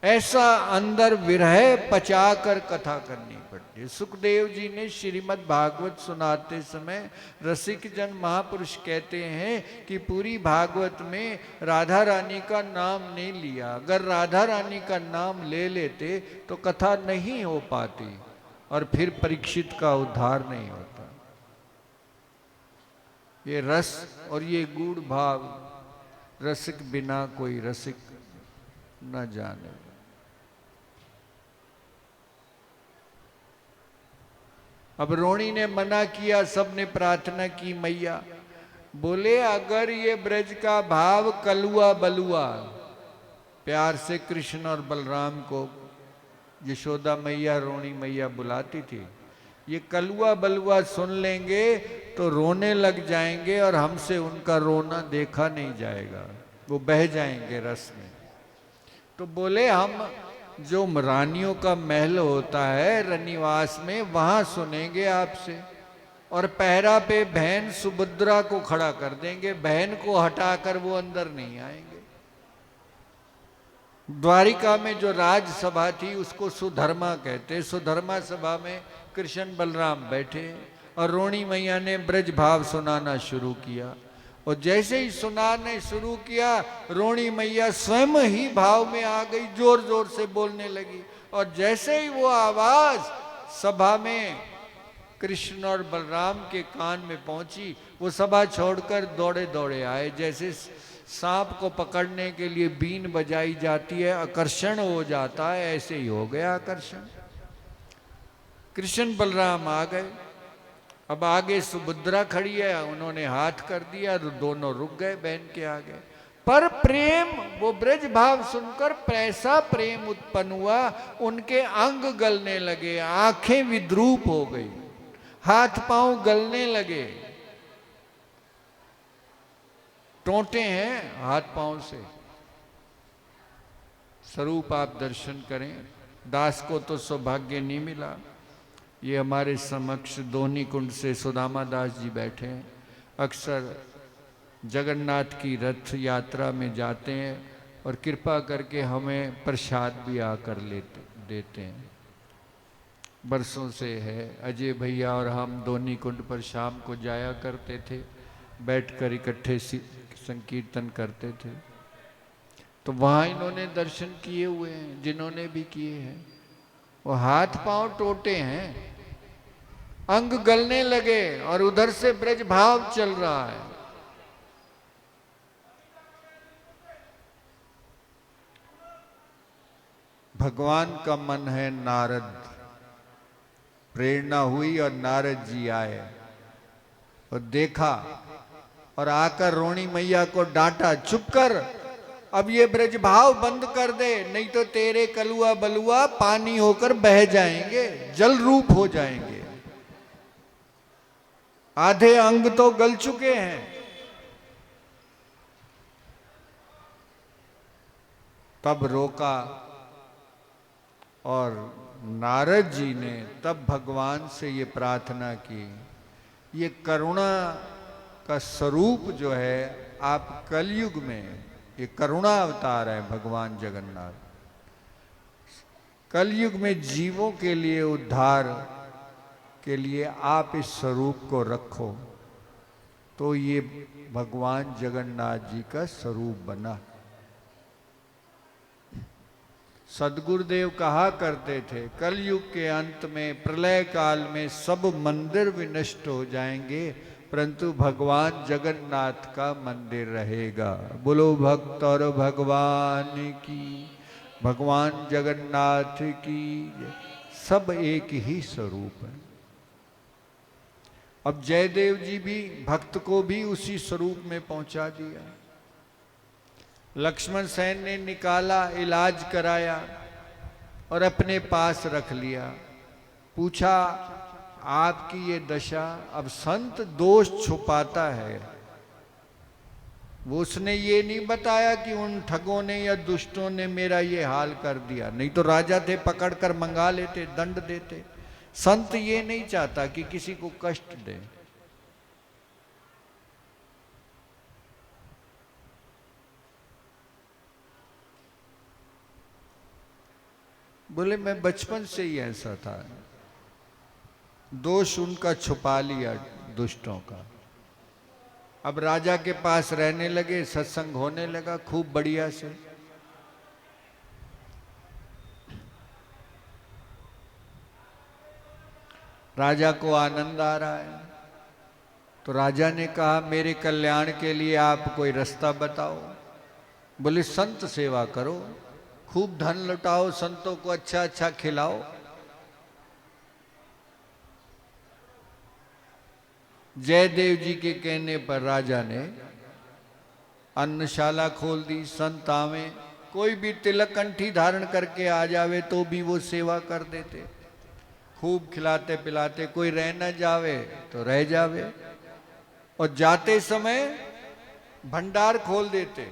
ऐसा अंदर विरह पचाकर कथा करनी पड़ती है। सुखदेव जी ने श्रीमद् भागवत सुनाते समय रसिक जन महापुरुष कहते हैं कि पूरी भागवत में राधा रानी का नाम नहीं लिया। अगर राधा रानी का नाम ले लेते तो कथा नहीं हो पाती और फिर परीक्षित का उद्धार नहीं होता। ये रस और ये गूढ़ भाव रसिक बिना कोई रसिक न जाने। अब रोहिणी ने मना किया, सबने प्रार्थना की मैया। बोले अगर ये ब्रज का भाव कलुआ बलुआ, प्यार से कृष्ण और बलराम को यशोदा मैया रोहिणी मैया बुलाती थी, ये कलुआ बलुआ सुन लेंगे तो रोने लग जाएंगे और हमसे उनका रोना देखा नहीं जाएगा, वो बह जाएंगे रस में। तो बोले हम जो रानियों का महल होता है रनिवास में, वहां सुनेंगे आपसे और पहरा पे बहन सुभद्रा को खड़ा कर देंगे, बहन को हटाकर वो अंदर नहीं आएंगे। द्वारिका में जो राजसभा थी उसको सुधर्मा कहते। सुधर्मा सभा में कृष्ण बलराम बैठे और रोहिणी मैया ने ब्रज भाव सुनाना शुरू किया और जैसे ही सुनाने शुरू किया रोहिणी मैया स्वयं ही भाव में आ गई, जोर जोर से बोलने लगी और जैसे ही वो आवाज सभा में कृष्ण और बलराम के कान में पहुंची, वो सभा छोड़कर दौड़े दौड़े आए। जैसे सांप को पकड़ने के लिए बीन बजाई जाती है, आकर्षण हो जाता है, ऐसे ही हो गया आकर्षण। कृष्ण बलराम आ गए। अब आगे सुभद्रा खड़ी है, उन्होंने हाथ कर दिया तो दोनों रुक गए बहन के आगे। पर प्रेम, वो ब्रज भाव सुनकर ऐसा प्रेम उत्पन्न हुआ, उनके अंग गलने लगे, आंखें विद्रूप हो गई, हाथ पांव गलने लगे। टोंटे हैं हाथ पांव से। स्वरूप आप दर्शन करें, दास को तो सौभाग्य नहीं मिला। ये हमारे समक्ष दोहनी कुंड से सुदामा दास जी बैठे हैं। अक्सर जगन्नाथ की रथ यात्रा में जाते हैं और कृपा करके हमें प्रसाद भी आकर देते हैं। बरसों से है, अजय भैया और हम दोहनी कुंड पर शाम को जाया करते थे, बैठकर इकट्ठे संकीर्तन करते थे। तो वहाँ इन्होंने दर्शन किए हुए हैं, जिन्होंने भी किए हैं। वो हाथ पांव टोटे हैं, अंग गलने लगे और उधर से ब्रज भाव चल रहा है। भगवान का मन है नारद। प्रेरणा हुई और नारद जी आए और देखा और आकर रोणी मैया को डांटा, चुप कर, अब ये ब्रज भाव बंद कर दे, नहीं तो तेरे कलुआ बलुआ पानी होकर बह जाएंगे, जल रूप हो जाएंगे। आधे अंग तो गल चुके हैं। तब रोका और नारद जी ने तब भगवान से ये प्रार्थना की, ये करुणा का स्वरूप जो है, आप कलयुग में, ये करुणा अवतार है भगवान जगन्नाथ, कलयुग में जीवों के लिए, उद्धार के लिए आप इस स्वरूप को रखो। तो ये भगवान जगन्नाथ जी का स्वरूप बना। सदगुरुदेव कहा करते थे, कलयुग के अंत में, प्रलय काल में सब मंदिर विनष्ट हो जाएंगे, परंतु भगवान जगन्नाथ का मंदिर रहेगा। बोलो भक्त और भगवान की, भगवान जगन्नाथ की। सब एक ही स्वरूप है। अब जयदेव जी भी भक्त को भी उसी स्वरूप में पहुंचा दिया। लक्ष्मण सेन ने निकाला, इलाज कराया और अपने पास रख लिया। पूछा, आपकी ये दशा, अब संत दोष छुपाता है। वो उसने ये नहीं बताया कि उन ठगों ने या दुष्टों ने मेरा ये हाल कर दिया, नहीं तो राजा थे, पकड़कर मंगा लेते, दंड देते। संत ये नहीं चाहता कि किसी को कष्ट दे। बोले मैं बचपन से ही ऐसा था, दोष उनका छुपा लिया दुष्टों का। अब राजा के पास रहने लगे, सत्संग होने लगा खूब बढ़िया से। राजा को आनंद आ रहा है, तो राजा ने कहा मेरे कल्याण के लिए आप कोई रास्ता बताओ। बोले संत सेवा करो, खूब धन लुटाओ, संतों को अच्छा अच्छा खिलाओ। जयदेव जी के कहने पर राजा ने अन्नशाला खोल दी। संत आवे, कोई भी तिलक कंठी धारण करके आ जावे तो भी वो सेवा कर देते, खूब खिलाते पिलाते। कोई रह न जावे तो रह जावे, और जाते समय भंडार खोल देते,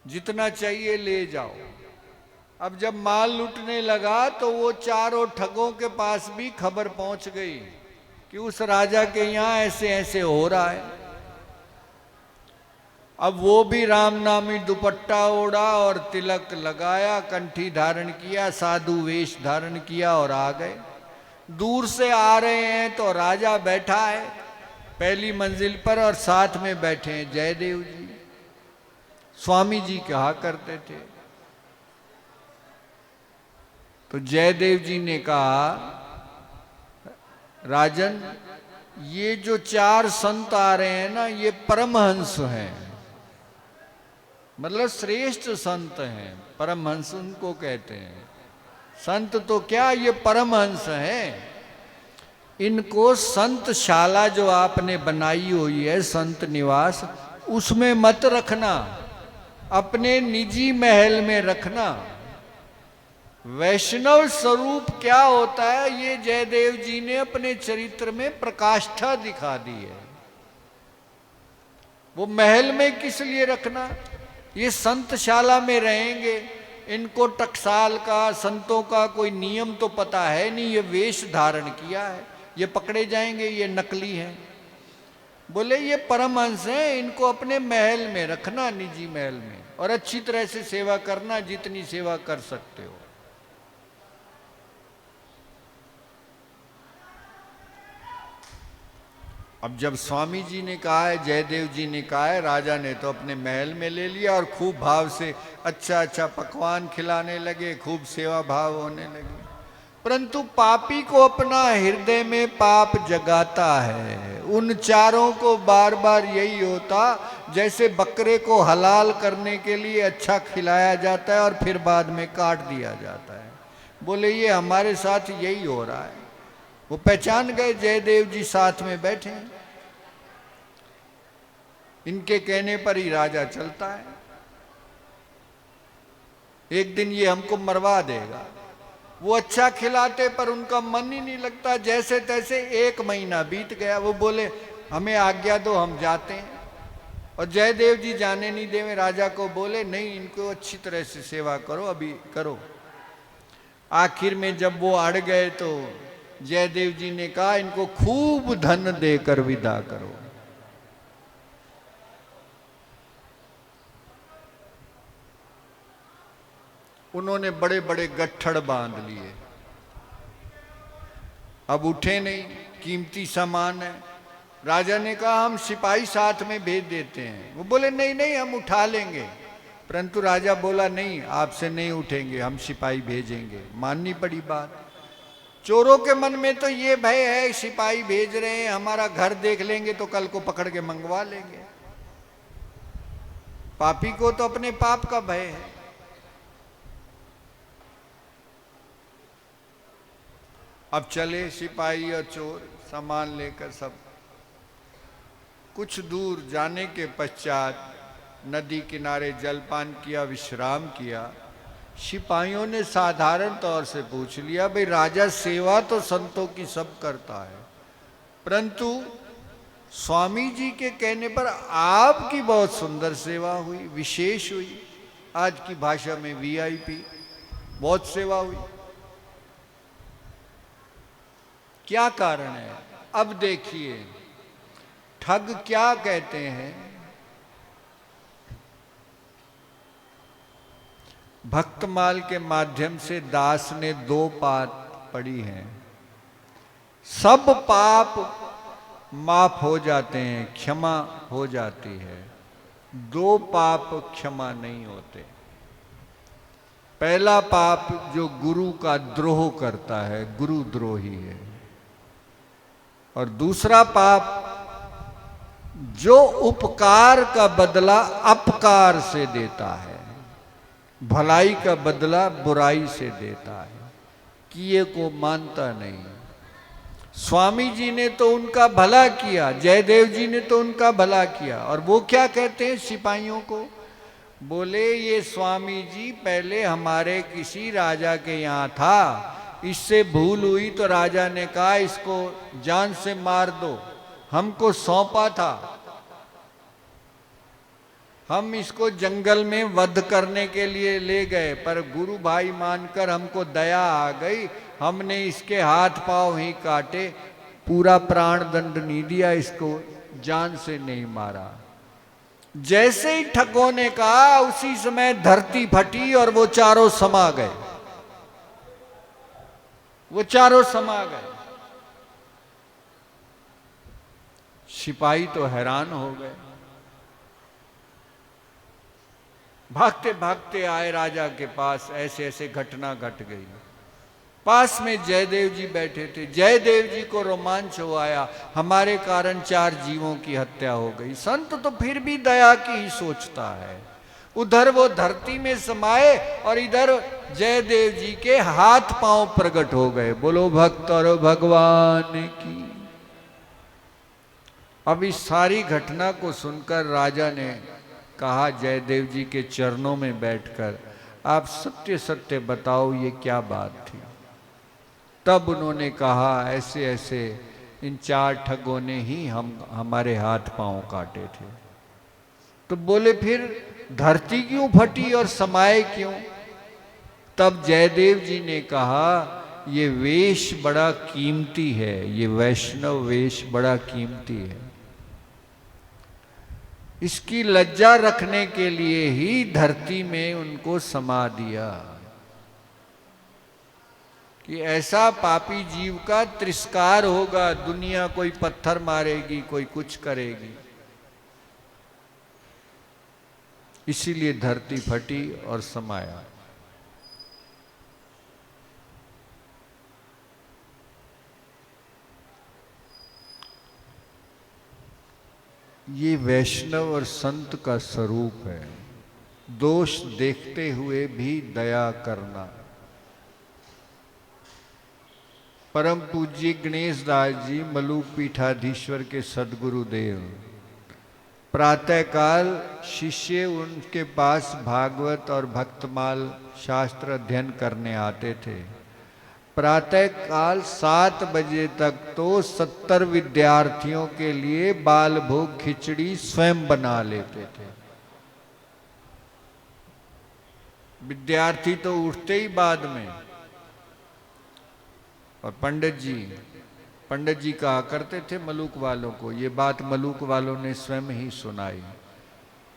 जितना चाहिए ले जाओ। अब जब माल लुटने लगा तो वो चारों ठगों के पास भी खबर पहुंच गई कि उस राजा के यहां ऐसे ऐसे हो रहा है। अब वो भी रामनामी दुपट्टा ओढ़ा और तिलक लगाया, कंठी धारण किया, साधु वेश धारण किया और आ गए। दूर से आ रहे हैं तो राजा बैठा है पहली मंजिल पर और साथ में बैठे हैं जयदेव जी। स्वामी जी कहा करते थे। तो जयदेव जी ने कहा, राजन ये जो चार संत आ रहे हैं ना, ये परमहंस हैं, मतलब श्रेष्ठ संत हैं। परमहंस उनको कहते हैं, संत तो क्या, ये परमहंस हैं। इनको संतशाला जो आपने बनाई हुई है, संत निवास, उसमें मत रखना, अपने निजी महल में रखना। वैष्णव स्वरूप क्या होता है, ये जयदेव जी ने अपने चरित्र में प्रकाष्ठा दिखा दी है। वो महल में किस लिए रखना, ये संतशाला में रहेंगे इनको टकसाल का, संतों का कोई नियम तो पता है नहीं, ये वेश धारण किया है, ये पकड़े जाएंगे, ये नकली हैं। बोले ये परमहंस हैं, इनको अपने महल में रखना, निजी महल में, और अच्छी तरह से सेवा करना, जितनी सेवा कर सकते हो। अब जब स्वामी जी ने कहा है, जयदेव जी ने कहा है, राजा ने तो अपने महल में ले लिया और खूब भाव से अच्छा अच्छा पकवान खिलाने लगे, खूब सेवा भाव होने लगे। परंतु पापी को अपना हृदय में पाप जगाता है। उन चारों को बार बार यही होता, जैसे बकरे को हलाल करने के लिए अच्छा खिलाया जाता है और फिर बाद में काट दिया जाता है। बोले ये हमारे साथ यही हो रहा है। वो पहचान गए, जयदेव जी साथ में बैठे हैं, इनके कहने पर ही राजा चलता है। एक दिन ये हमको मरवा देगा। वो अच्छा खिलाते पर उनका मन ही नहीं लगता, जैसे तैसे 1 महीना बीत गया। वो बोले हमें आज्ञा दो, हम जाते हैं। और जयदेव जी जाने नहीं देवे। राजा को बोले नहीं, इनको अच्छी तरह से सेवा करो, अभी करो। आखिर में जब वो अड़ गए तो जयदेव जी ने कहा इनको खूब धन देकर विदा करो। उन्होंने बड़े बड़े गट्ठड़ बांध लिए, अब उठे नहीं, कीमती सामान है। राजा ने कहा हम सिपाही साथ में भेज देते हैं। वो बोले नहीं नहीं, हम उठा लेंगे। परंतु राजा बोला नहीं, आपसे नहीं उठेंगे, हम सिपाही भेजेंगे। माननी पड़ी बात। चोरों के मन में तो ये भय है, सिपाही भेज रहे हैं, हमारा घर देख लेंगे तो कल को पकड़ के मंगवा लेंगे। पापी को तो अपने पाप का भय है। अब चले सिपाही और चोर सामान लेकर सब। कुछ दूर जाने के पश्चात नदी किनारे जलपान किया, विश्राम किया। सिपाहियों ने साधारण तौर से पूछ लिया, भाई राजा सेवा तो संतों की सब करता है, परंतु स्वामी जी के कहने पर आपकी बहुत सुंदर सेवा हुई, विशेष हुई, आज की भाषा में वीआईपी, बहुत सेवा हुई, क्या कारण है? अब देखिए ठग क्या कहते हैं। भक्तमाल के माध्यम से दास ने 2 बात पढ़ी हैं। सब पाप माफ हो जाते हैं, क्षमा हो जाती है। 2 पाप क्षमा नहीं होते। पहला पाप जो गुरु का द्रोह करता है, गुरुद्रोही है। और दूसरा पाप जो उपकार का बदला अपकार से देता है, भलाई का बदला बुराई से देता है, किए को मानता नहीं। स्वामी जी ने तो उनका भला किया, जयदेव जी ने तो उनका भला किया। और वो क्या कहते हैं सिपाहियों को? बोले ये स्वामी जी पहले हमारे किसी राजा के यहाँ था, इससे भूल हुई तो राजा ने कहा इसको जान से मार दो, हमको सौंपा था, हम इसको जंगल में वध करने के लिए ले गए, पर गुरु भाई मानकर हमको दया आ गई, हमने इसके हाथ पांव ही काटे, पूरा प्राण दंड नहीं दिया, इसको जान से नहीं मारा। जैसे ही ठगों ने कहा उसी समय धरती फटी और वो चारों समा गए, वो चारों समा गए। सिपाही तो हैरान हो गए, भागते भागते आए राजा के पास, ऐसे ऐसे घटना घट गई। पास में जयदेव जी बैठे थे। जयदेव जी को रोमांच हो आया, हमारे कारण 4 जीवों की हत्या हो गई। संत तो फिर भी दया की ही सोचता है। उधर वो धरती में समाये और इधर जयदेव जी के हाथ पांव प्रकट हो गए। बोलो भक्त और भगवान की। अब इस सारी घटना को सुनकर राजा ने कहा जयदेव जी के चरणों में बैठकर, आप सत्य सत्य बताओ ये क्या बात थी। तब उन्होंने कहा ऐसे ऐसे इन 4 ठगों ने ही हमारे हाथ पांव काटे थे। तो बोले फिर धरती क्यों फटी और समाये क्यों? तब जयदेव जी ने कहा, ये वेश बड़ा कीमती है, ये वैष्णव वेश बड़ा कीमती है। इसकी लज्जा रखने के लिए ही धरती में उनको समा दिया कि ऐसा पापी जीव का तिरस्कार होगा, दुनिया कोई पत्थर मारेगी, कोई कुछ करेगी। इसीलिए धरती फटी और समाया। ये वैष्णव और संत का स्वरूप है, दोष देखते हुए भी दया करना। परम पूज्य गणेश दास जी मलूक पीठाधीश्वर के सदगुरुदेव, प्रातःकाल शिष्य उनके पास भागवत और भक्तमाल शास्त्र अध्ययन करने आते थे। प्रातःकाल 7 बजे तक तो 70 विद्यार्थियों के लिए बाल भोग खिचड़ी स्वयं बना लेते थे। विद्यार्थी तो उठते ही बाद में, और पंडित जी कहा करते थे मलूक वालों को, ये बात मलूक वालों ने स्वयं ही सुनाई।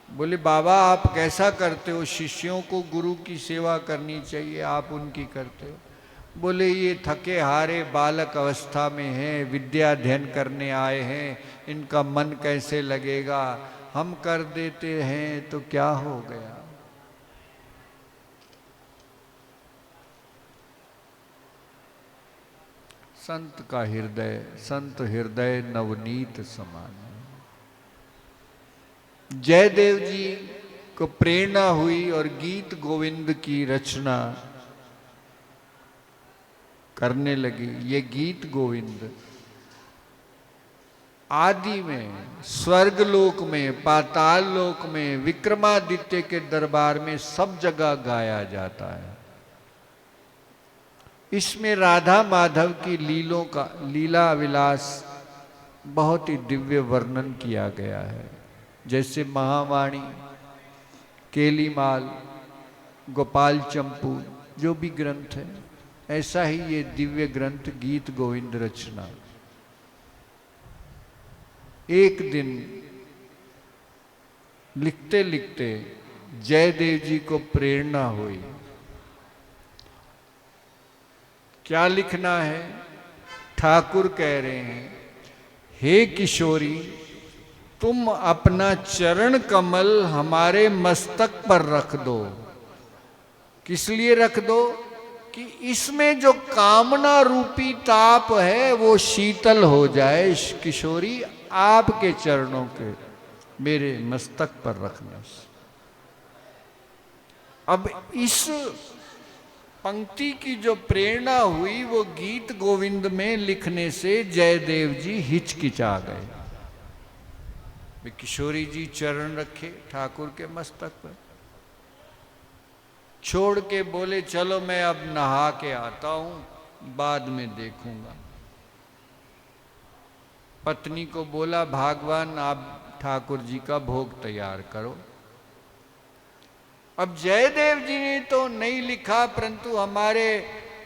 बोले बाबा आप कैसा करते हो, शिष्यों को गुरु की सेवा करनी चाहिए, आप उनकी करते हो। बोले ये थके हारे बालक अवस्था में हैं, विद्या अध्ययन करने आए हैं, इनका मन कैसे लगेगा, हम कर देते हैं तो क्या हो गया। संत का हृदय, संत हृदय नवनीत समान। जयदेव जी को प्रेरणा हुई और गीत गोविंद की रचना करने लगी। ये गीत गोविंद आदि में, स्वर्ग लोक में, पाताल लोक में, विक्रमादित्य के दरबार में सब जगह गाया जाता है। इसमें राधा माधव की लीला विलास बहुत ही दिव्य वर्णन किया गया है। जैसे महावाणी, केलीमाल, गोपाल चंपू जो भी ग्रंथ है, ऐसा ही ये दिव्य ग्रंथ गीत गोविंद रचना। एक दिन लिखते लिखते जयदेव जी को प्रेरणा हुई। क्या लिखना है? ठाकुर कह रहे हैं, हे किशोरी तुम अपना चरण कमल हमारे मस्तक पर रख दो। किस लिए रख दो? कि इसमें जो कामना रूपी ताप है वो शीतल हो जाए। किशोरी आपके चरणों के मेरे मस्तक पर रखना। अब इस पंक्ति की जो प्रेरणा हुई वो गीत गोविंद में लिखने से जयदेव जी हिचकिचा गए। किशोरी जी चरण रखे ठाकुर के मस्तक पर, छोड़ के बोले चलो मैं अब नहा के आता हूं, बाद में देखूंगा। पत्नी को बोला भागवान आप ठाकुर जी का भोग तैयार करो। अब जयदेव जी ने तो नहीं लिखा, परंतु हमारे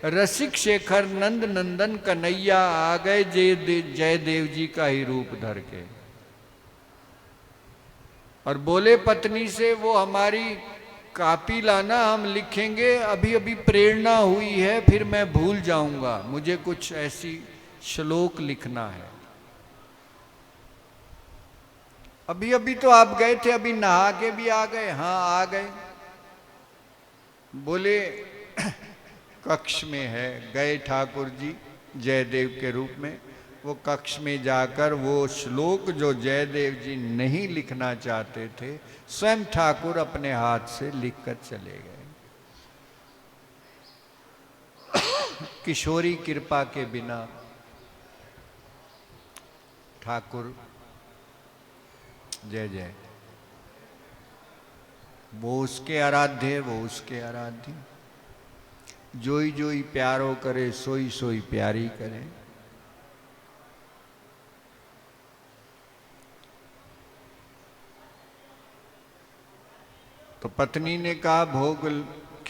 रसिक शेखर नंद नंदन कन्हैया आ गए जयदेव जी का ही रूप धर के, और बोले पत्नी से वो हमारी कापी लाना, हम लिखेंगे। अभी अभी प्रेरणा हुई है, फिर मैं भूल जाऊंगा, मुझे कुछ ऐसी श्लोक लिखना है। अभी अभी तो आप गए थे, अभी नहा के भी आ गए? हाँ आ गए। बोले कक्ष में है। गए ठाकुर जी जयदेव के रूप में, वो कक्ष में जाकर वो श्लोक जो जयदेव जी नहीं लिखना चाहते थे, स्वयं ठाकुर अपने हाथ से लिखकर चले गए। किशोरी कृपा के बिना ठाकुर जय जय, वो उसके आराध्य, वो उसके आराध्य। जोई जोई प्यारो करे, सोई सोई प्यारी करे। तो पत्नी ने कहा भोग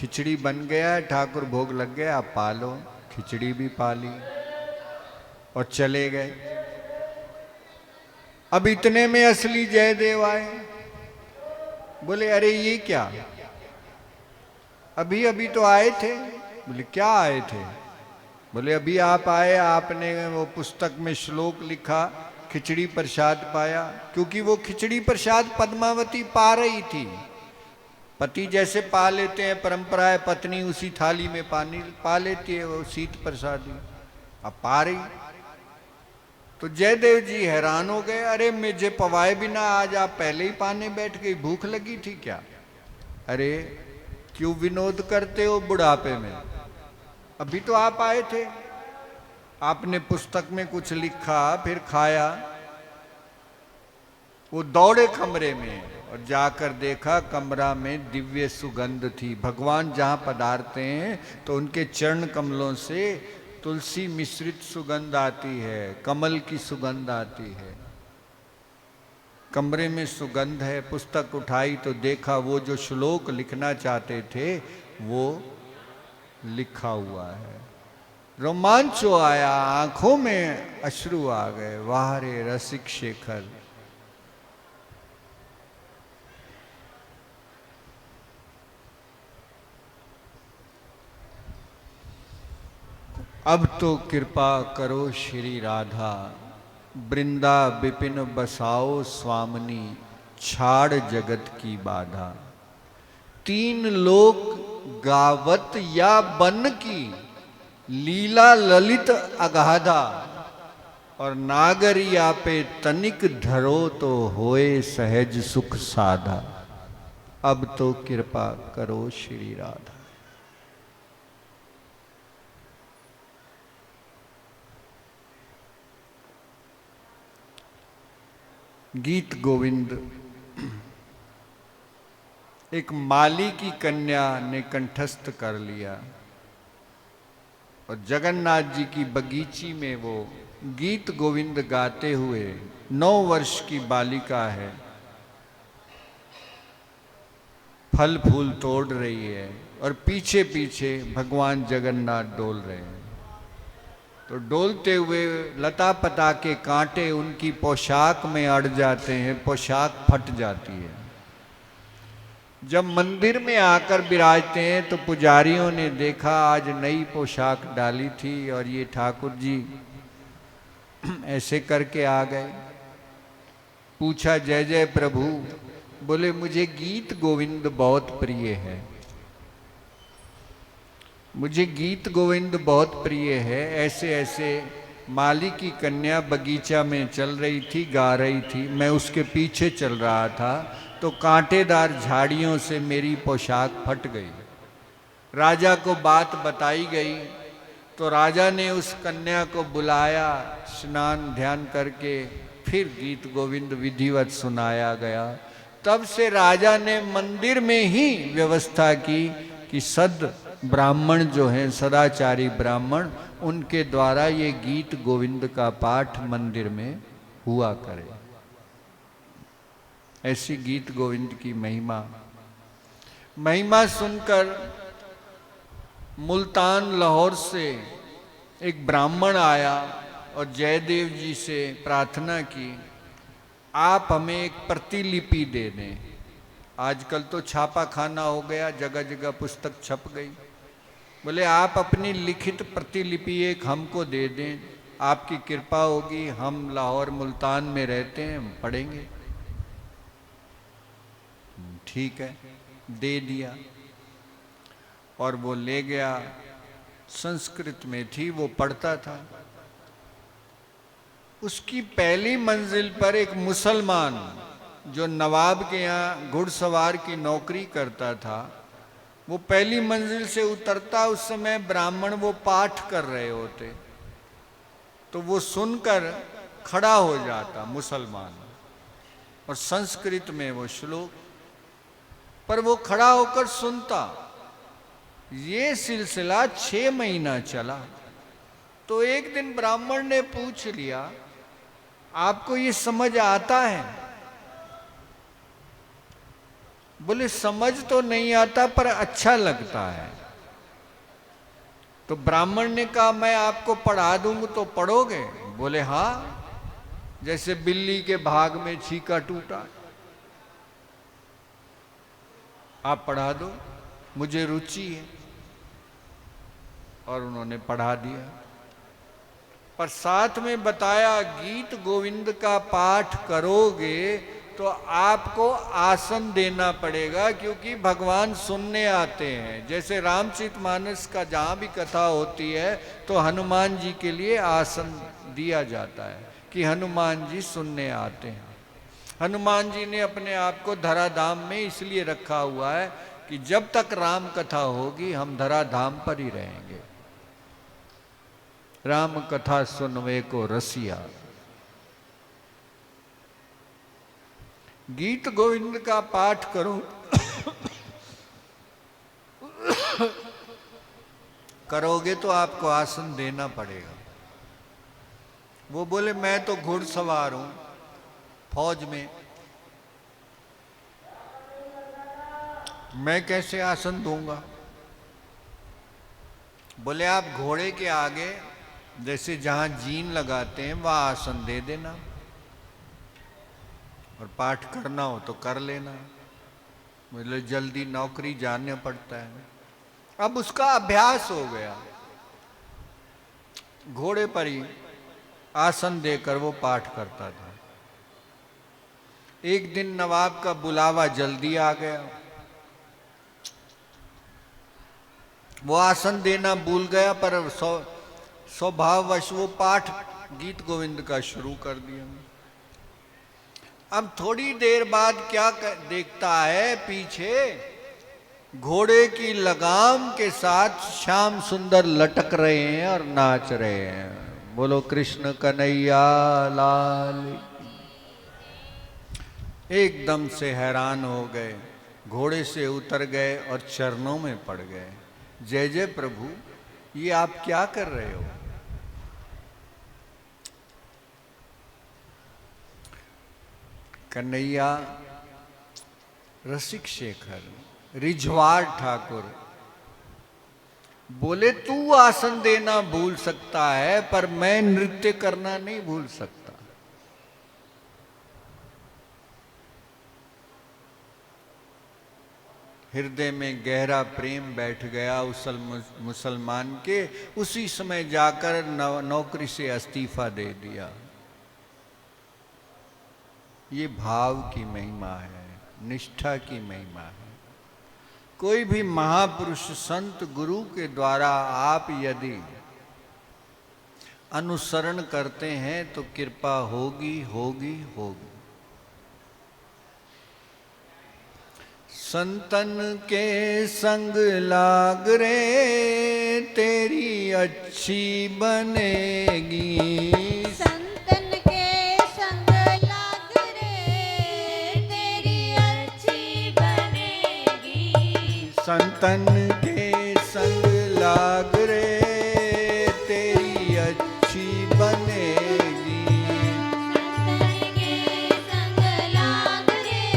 खिचड़ी बन गया है, ठाकुर भोग लग गया, आप पालो। खिचड़ी भी पाली और चले गए। अब इतने में असली जयदेव आए। बोले अरे ये क्या, अभी अभी तो आए थे। बोले क्या आए थे? बोले अभी आप आए, आपने वो पुस्तक में श्लोक लिखा, खिचड़ी प्रसाद पाया। क्योंकि वो खिचड़ी प्रसाद पद्मावती पा रही थी। पति जैसे पा लेते हैं परंपरा है, पत्नी उसी थाली में पानी पा लेती है, वो शीत प्रसादी अब पा रही। तो जयदेव जी हैरान हो गए, अरे मुझे पवाए बिना आज आप पहले ही पाने बैठ गई, भूख लगी थी क्या? अरे क्यों विनोद करते हो बुढ़ापे में, अभी तो आप आए थे, आपने पुस्तक में कुछ लिखा फिर खाया। वो दौड़े कमरे में और जाकर देखा कमरा में दिव्य सुगंध थी। भगवान जहां पधारते हैं तो उनके चरण कमलों से तुलसी मिश्रित सुगंध आती है, कमल की सुगंध आती है। कमरे में सुगंध है। पुस्तक उठाई तो देखा वो जो श्लोक लिखना चाहते थे वो लिखा हुआ है। रोमांच आया, आंखों में अश्रु आ गए। वाह रे रसिक शेखर। अब तो कृपा करो श्री राधा, वृंदा विपिन बसाओ स्वामिनी, छाड़ जगत की बाधा। तीन लोक गावत या बन की, लीला ललित अगाधा। और नागरिया पे तनिक धरो तो होए सहज सुख साधा। अब तो कृपा करो श्री राधा। गीत गोविंद एक माली की कन्या ने कंठस्थ कर लिया और जगन्नाथ जी की बगीची में वो गीत गोविंद गाते हुए 9 वर्ष की बालिका है, फल फूल तोड़ रही है और पीछे पीछे भगवान जगन्नाथ डोल रहे हैं। तो डोलते हुए लता पता के कांटे उनकी पोशाक में अड़ जाते हैं, पोशाक फट जाती है। जब मंदिर में आकर विराजते हैं तो पुजारियों ने देखा आज नई पोशाक डाली थी और ये ठाकुर जी ऐसे करके आ गए। पूछा जय जय प्रभु। बोले मुझे गीत गोविंद बहुत प्रिय है, मुझे गीत गोविंद बहुत प्रिय है। ऐसे ऐसे माली की कन्या बगीचा में चल रही थी, गा रही थी, मैं उसके पीछे चल रहा था तो कांटेदार झाड़ियों से मेरी पोशाक फट गई। राजा को बात बताई गई तो राजा ने उस कन्या को बुलाया, स्नान ध्यान करके फिर गीत गोविंद विधिवत सुनाया गया। तब से राजा ने मंदिर में ही व्यवस्था की कि सद ब्राह्मण जो हैं, सदाचारी ब्राह्मण, उनके द्वारा ये गीत गोविंद का पाठ मंदिर में हुआ करे। ऐसी गीत गोविंद की महिमा सुनकर मुल्तान लाहौर से एक ब्राह्मण आया और जयदेव जी से प्रार्थना की, आप हमें एक प्रतिलिपि दे दें। आजकल तो छापा खाना हो गया, जगह जगह पुस्तक छप गई। बोले आप अपनी लिखित प्रतिलिपि एक हमको दे दें, आपकी कृपा होगी, हम लाहौर मुल्तान में रहते हैं, हम पढ़ेंगे। ठीक है, दे दिया और वो ले गया। संस्कृत में थी, वो पढ़ता था। उसकी पहली मंजिल पर एक मुसलमान जो नवाब के यहाँ घुड़सवार की नौकरी करता था, वो पहली मंजिल से उतरता, उस समय ब्राह्मण वो पाठ कर रहे होते, तो वो सुनकर खड़ा हो जाता मुसलमान, और संस्कृत में वो श्लोक, पर वो खड़ा होकर सुनता। ये सिलसिला 6 महीना चला। तो एक दिन ब्राह्मण ने पूछ लिया, आपको ये समझ आता है? बोले समझ तो नहीं आता पर अच्छा लगता है। तो ब्राह्मण ने कहा मैं आपको पढ़ा दूंगा तो पढ़ोगे? बोले हाँ, जैसे बिल्ली के भाग में छीका टूटा, आप पढ़ा दो, मुझे रुचि है। और उन्होंने पढ़ा दिया, पर साथ में बताया गीत गोविंद का पाठ करोगे तो आपको आसन देना पड़ेगा, क्योंकि भगवान सुनने आते हैं। जैसे रामचरितमानस का जहां भी कथा होती है तो हनुमान जी के लिए आसन दिया जाता है कि हनुमान जी सुनने आते हैं। हनुमान जी ने अपने आप को धराधाम में इसलिए रखा हुआ है कि जब तक राम कथा होगी हम धराधाम पर ही रहेंगे। राम कथा सुनवे को रसिया। गीत गोविंद का पाठ करो करोगे तो आपको आसन देना पड़ेगा। वो बोले मैं तो घुड़सवार हूं फौज में, मैं कैसे आसन दूंगा? बोले आप घोड़े के आगे जैसे जहां जीन लगाते हैं वहां आसन दे देना, और पाठ करना हो तो कर लेना। मतलब जल्दी नौकरी जाना पड़ता है। अब उसका अभ्यास हो गया, घोड़े पर ही आसन देकर वो पाठ करता था। एक दिन नवाब का बुलावा जल्दी आ गया, वो आसन देना भूल गया, पर स्वभाववश वो पाठ गीत गोविंद का शुरू कर दिया। अब थोड़ी देर बाद क्या देखता है, पीछे घोड़े की लगाम के साथ श्याम सुंदर लटक रहे हैं और नाच रहे हैं। बोलो कृष्ण कन्हैया लाल। एकदम से हैरान हो गए, घोड़े से उतर गए और चरणों में पड़ गए। जय जय प्रभु, ये आप क्या कर रहे हो? कन्हैया, रसिक शेखर, रिझवार ठाकुर बोले तू आसन देना भूल सकता है पर मैं नृत्य करना नहीं भूल सकता। हृदय में गहरा प्रेम बैठ गया मुसलमान के। उसी समय जाकर नौकरी से इस्तीफा दे दिया। ये भाव की महिमा है, निष्ठा की महिमा है। कोई भी महापुरुष संत गुरु के द्वारा आप यदि अनुसरण करते हैं तो कृपा होगी होगी होगी। संतन के संग लाग रे तेरी अच्छी बनेगी। संतन के संग लाग रे तेरी अच्छी बनेगी। संतन के संग लाग रे तेरी अच्छी बनेगी। संतन के संग लाग रे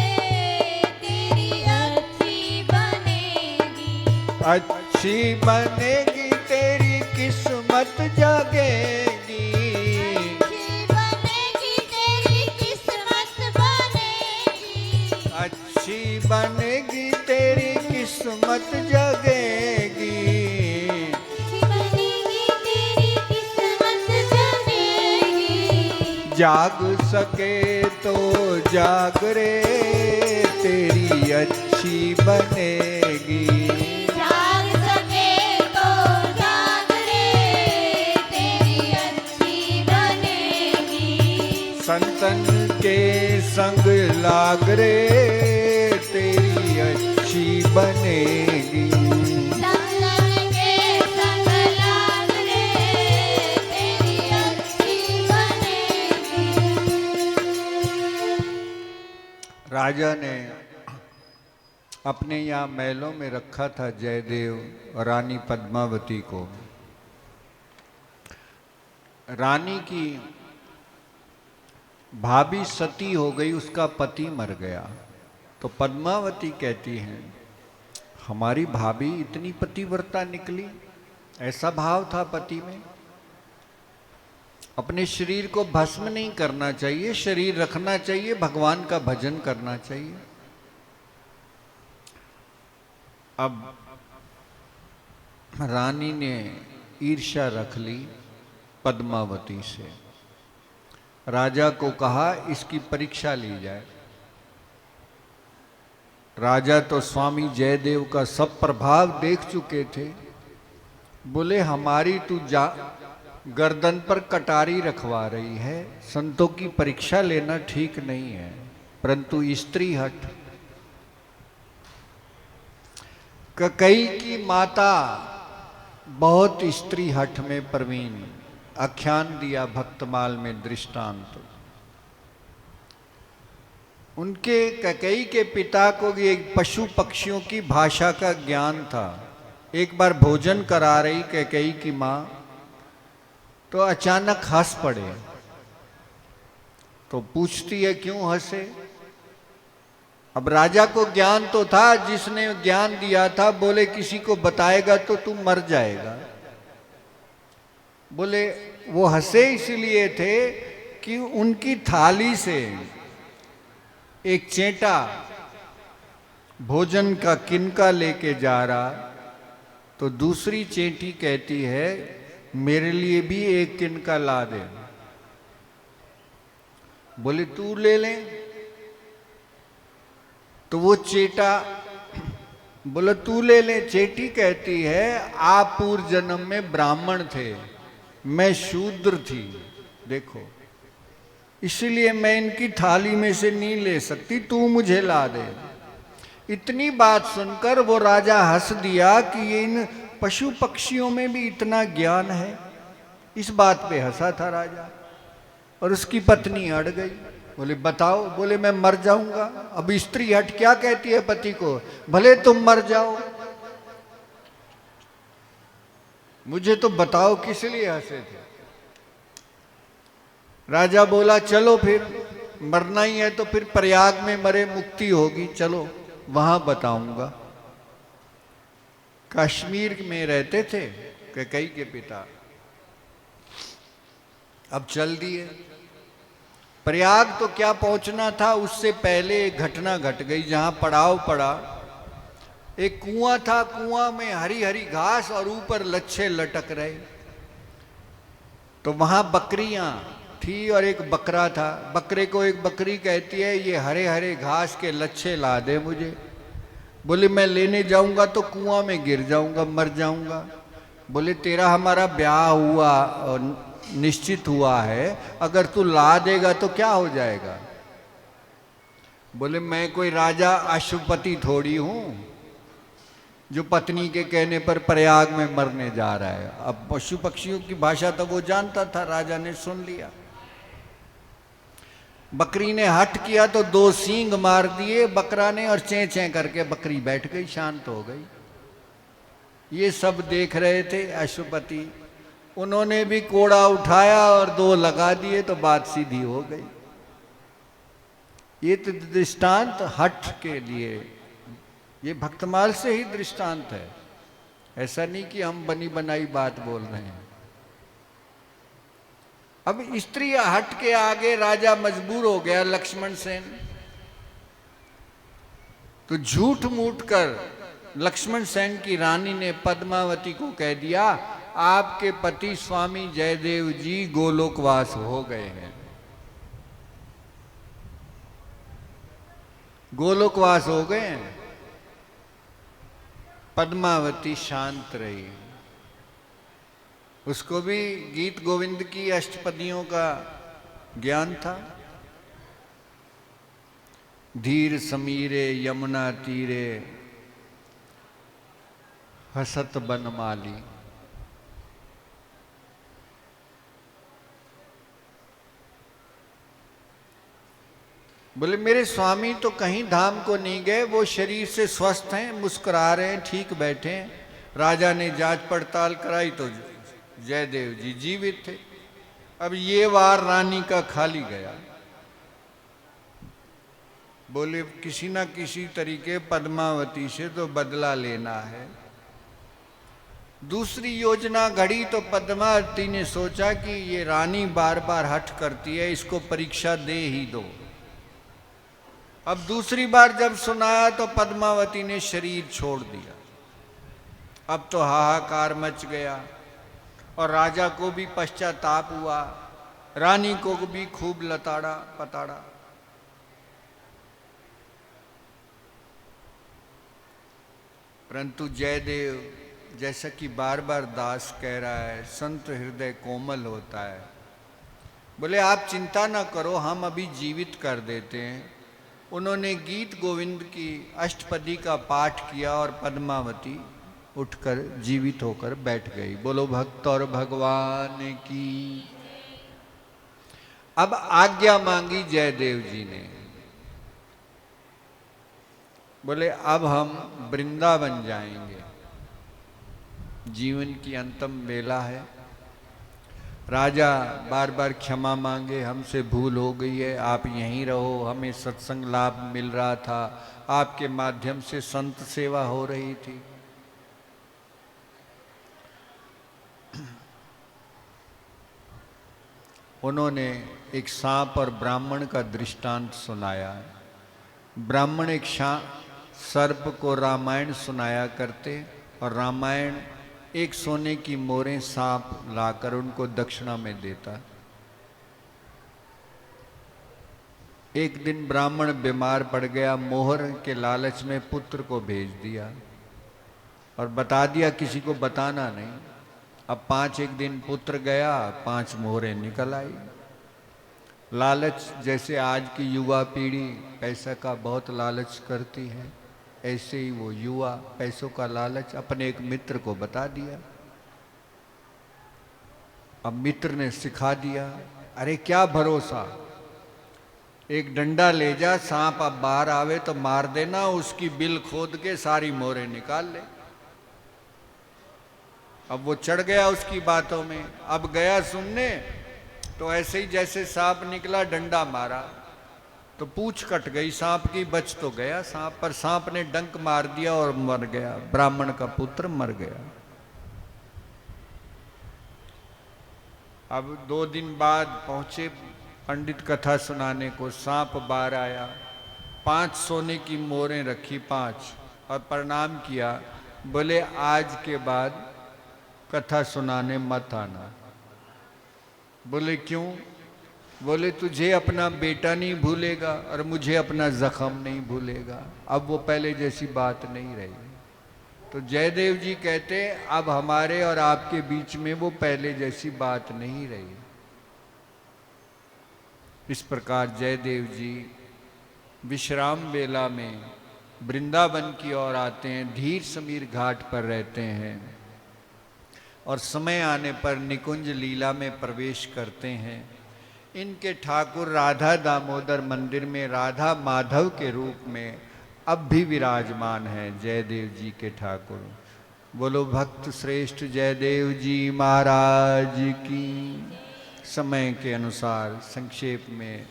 तेरी अच्छी बनेगी। अच्छी बनेगी तेरी किस्मत जागेगी। अच्छी बनेगी तेरी किस्मत बनेगी। अच्छी बनेगी तेरी किस्मत जगेगी। अच्छी बनेगी तेरी किस्मत जगेगी। जाग सके तो जाग रे तेरी अच्छी बनेगी। जाग सके तो जाग रे तेरी अच्छी बनेगी। संतन के संग लाग रे तेरी अच्छी बनेगी। संतन के संग लाग रे तेरी अच्छी बनेगी। राजा ने अपने यहाँ महलों में रखा था जयदेव और रानी पद्मावती को। रानी की भाभी सती हो गई, उसका पति मर गया, तो पद्मावती कहती हैं, हमारी भाभी इतनी पतिव्रता निकली, ऐसा भाव था पति में। अपने शरीर को भस्म नहीं करना चाहिए, शरीर रखना चाहिए, भगवान का भजन करना चाहिए। अब रानी ने ईर्ष्या रख ली पद्मावती से। राजा को कहा इसकी परीक्षा ली जाए। राजा तो स्वामी जयदेव का सब प्रभाव देख चुके थे। बोले हमारी तू गर्दन पर कटारी रखवा रही है, संतों की परीक्षा लेना ठीक नहीं है, परंतु स्त्री हट। कैकेयी की माता बहुत स्त्री हठ में प्रवीण, आख्यान दिया भक्तमाल में दृष्टांत। उनके कैकेयी के पिता को ये पशु पक्षियों की भाषा का ज्ञान था। एक बार भोजन करा रही कैकेयी की माँ, तो अचानक हंस पड़े। तो पूछती है क्यों हंसे। अब राजा को ज्ञान तो था, जिसने ज्ञान दिया था बोले किसी को बताएगा तो तू मर जाएगा। बोले वो हंसे इसलिए थे कि उनकी थाली से एक चेंटा भोजन का किनका लेके जा रहा, तो दूसरी चेंटी कहती है मेरे लिए भी एक किनका ला दे। बोले तू ले ले। तो वो चेटा बोला तू ले ले। चेटी कहती है आप पूर्व जन्म में ब्राह्मण थे, मैं शूद्र थी, देखो इसलिए मैं इनकी थाली में से नहीं ले सकती, तू मुझे ला दे। इतनी बात सुनकर वो राजा हंस दिया कि ये इन पशु पक्षियों में भी इतना ज्ञान है। इस बात पे हंसा था राजा, और उसकी पत्नी अड़ गई। बोले बताओ। बोले मैं मर जाऊंगा। अब स्त्री हट क्या कहती है पति को, भले तुम मर जाओ, मुझे तो बताओ किस लिए हंसे थे। राजा बोला चलो फिर मरना ही है तो फिर प्रयाग में मरे मुक्ति होगी, चलो वहां बताऊंगा। कश्मीर में रहते थे कैकेयी के पिता, अब चल दिए। प्रयाग तो क्या पहुंचना था, उससे पहले एक घटना घट गई जहां पड़ाव पड़ा। एक कुआं था, कुआं में हरी हरी घास और ऊपर लच्छे लटक रहे। तो वहां बकरियां थी और एक बकरा था। बकरे को एक बकरी कहती है ये हरे हरे घास के लच्छे ला दे मुझे। बोले मैं लेने जाऊंगा तो कुआं में गिर जाऊंगा, मर जाऊंगा। बोले तेरा हमारा ब्याह हुआ और निश्चित हुआ है, अगर तू ला देगा तो क्या हो जाएगा। बोले मैं कोई राजा अशुपति थोड़ी हूं जो पत्नी के कहने पर प्रयाग में मरने जा रहा है। अब पशु पक्षियों की भाषा तो वो जानता था, राजा ने सुन लिया। बकरी ने हट किया तो दो सींग मार दिए बकरा ने, और चें चें करके बकरी बैठ गई, शांत हो गई। ये सब देख रहे थे अशुपति, उन्होंने भी कोड़ा उठाया और दो लगा दिए तो बात सीधी हो गई। ये तो दृष्टांत हठ के लिए, ये भक्तमाल से ही दृष्टांत है, ऐसा नहीं कि हम बनी बनाई बात बोल रहे हैं। अब स्त्री हट के आगे राजा मजबूर हो गया लक्ष्मण सेन, तो झूठ मूठ कर लक्ष्मण सेन की रानी ने पद्मावती को कह दिया आपके पति स्वामी जयदेव जी गोलोकवास हो गए हैं। गोलोकवास हो गए हैं। पद्मावती शांत रही। उसको भी गीत गोविंद की अष्टपदियों का ज्ञान था। धीर समीरे यमुना तीरे हसत बनमाली। बोले मेरे स्वामी तो कहीं धाम को नहीं गए, वो शरीर से स्वस्थ हैं, मुस्कुरा रहे हैं, ठीक बैठे हैं। राजा ने जांच पड़ताल कराई तो जयदेव जी जीवित थे। अब ये वार रानी का खाली गया। बोले किसी ना किसी तरीके पद्मावती से तो बदला लेना है। दूसरी योजना घड़ी तो पद्मावती ने सोचा कि ये रानी बार बार हठ करती है, इसको परीक्षा दे ही दो। अब दूसरी बार जब सुनाया तो पद्मावती ने शरीर छोड़ दिया। अब तो हाहाकार मच गया और राजा को भी पश्चाताप हुआ, रानी को भी खूब लताड़ा पताड़ा। परंतु जयदेव, जैसा कि बार बार दास कह रहा है, संत हृदय कोमल होता है। बोले आप चिंता ना करो, हम अभी जीवित कर देते हैं। उन्होंने गीत गोविंद की अष्टपदी का पाठ किया और पद्मावती उठकर जीवित होकर बैठ गई। बोलो भक्त और भगवान की। अब आज्ञा मांगी जयदेव जी ने। बोले अब हम वृंदावन जाएंगे, जीवन की अंतिम वेला है। राजा बार बार क्षमा मांगे, हमसे भूल हो गई है, आप यहीं रहो, हमें सत्संग लाभ मिल रहा था, आपके माध्यम से संत सेवा हो रही थी। उन्होंने एक सांप और ब्राह्मण का दृष्टांत सुनाया है। ब्राह्मण एक सर्प को रामायण सुनाया करते और रामायण एक सोने की मोहरें सांप लाकर उनको दक्षिणा में देता। एक दिन ब्राह्मण बीमार पड़ गया, मोहर के लालच में पुत्र को भेज दिया और बता दिया, किसी को बताना नहीं। अब 5 दिन पुत्र गया, 5 मोहरें निकल आई। लालच, जैसे आज की युवा पीढ़ी पैसा का बहुत लालच करती है, ऐसे ही वो युवा पैसों का लालच अपने एक मित्र को बता दिया। अब मित्र ने सिखा दिया, अरे क्या भरोसा, एक डंडा ले जा, सांप अब बाहर आवे तो मार देना, उसकी बिल खोद के सारी मोहरें निकाल ले। अब वो चढ़ गया उसकी बातों में। अब गया सुनने तो ऐसे ही जैसे सांप निकला, डंडा मारा तो पूंछ कट गई सांप की, बच तो गया सांप, पर सांप ने डंक मार दिया और मर गया। ब्राह्मण का पुत्र मर गया। अब 2 दिन बाद पहुंचे पंडित कथा सुनाने को। सांप बाहर आया, 5 सोने की मोहरें रखी, 5, और प्रणाम किया। बोले आज के बाद कथा सुनाने मत आना। बोले क्यों? बोले तुझे अपना बेटा नहीं भूलेगा और मुझे अपना जख्म नहीं भूलेगा। अब वो पहले जैसी बात नहीं रही। तो जयदेव जी कहते अब हमारे और आपके बीच में वो पहले जैसी बात नहीं रही। इस प्रकार जयदेव जी विश्राम वेला में वृंदावन की ओर आते हैं, धीर समीर घाट पर रहते हैं और समय आने पर निकुंज लीला में प्रवेश करते हैं। इनके ठाकुर राधा दामोदर मंदिर में राधा माधव के रूप में अब भी विराजमान हैं जयदेव जी के ठाकुर। बोलो भक्त श्रेष्ठ जयदेव जी महाराज की। समय के अनुसार संक्षेप में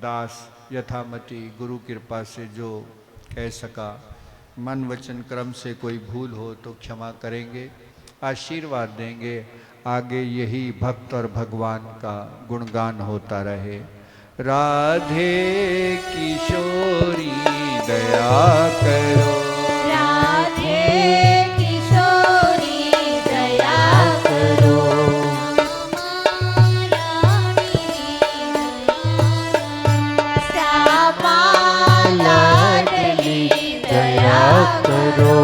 दास यथामति गुरु कृपा से जो कह सका, मन वचन क्रम से कोई भूल हो तो क्षमा करेंगे, आशीर्वाद देंगे। आगे यही भक्त और भगवान का गुणगान होता रहे। राधे किशोरी दया करो, राधे किशोरी दया करो, श्यामा लाडली दया करो।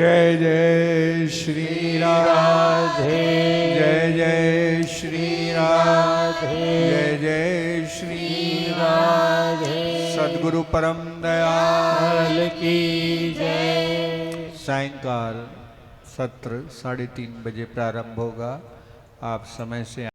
जय जय श्री राधे, जय जय श्री राधे, जय जय श्री राधे। सद्गुरु परम दयाल की जय। सायंकाल सत्र 3:30 बजे प्रारंभ होगा। आप समय से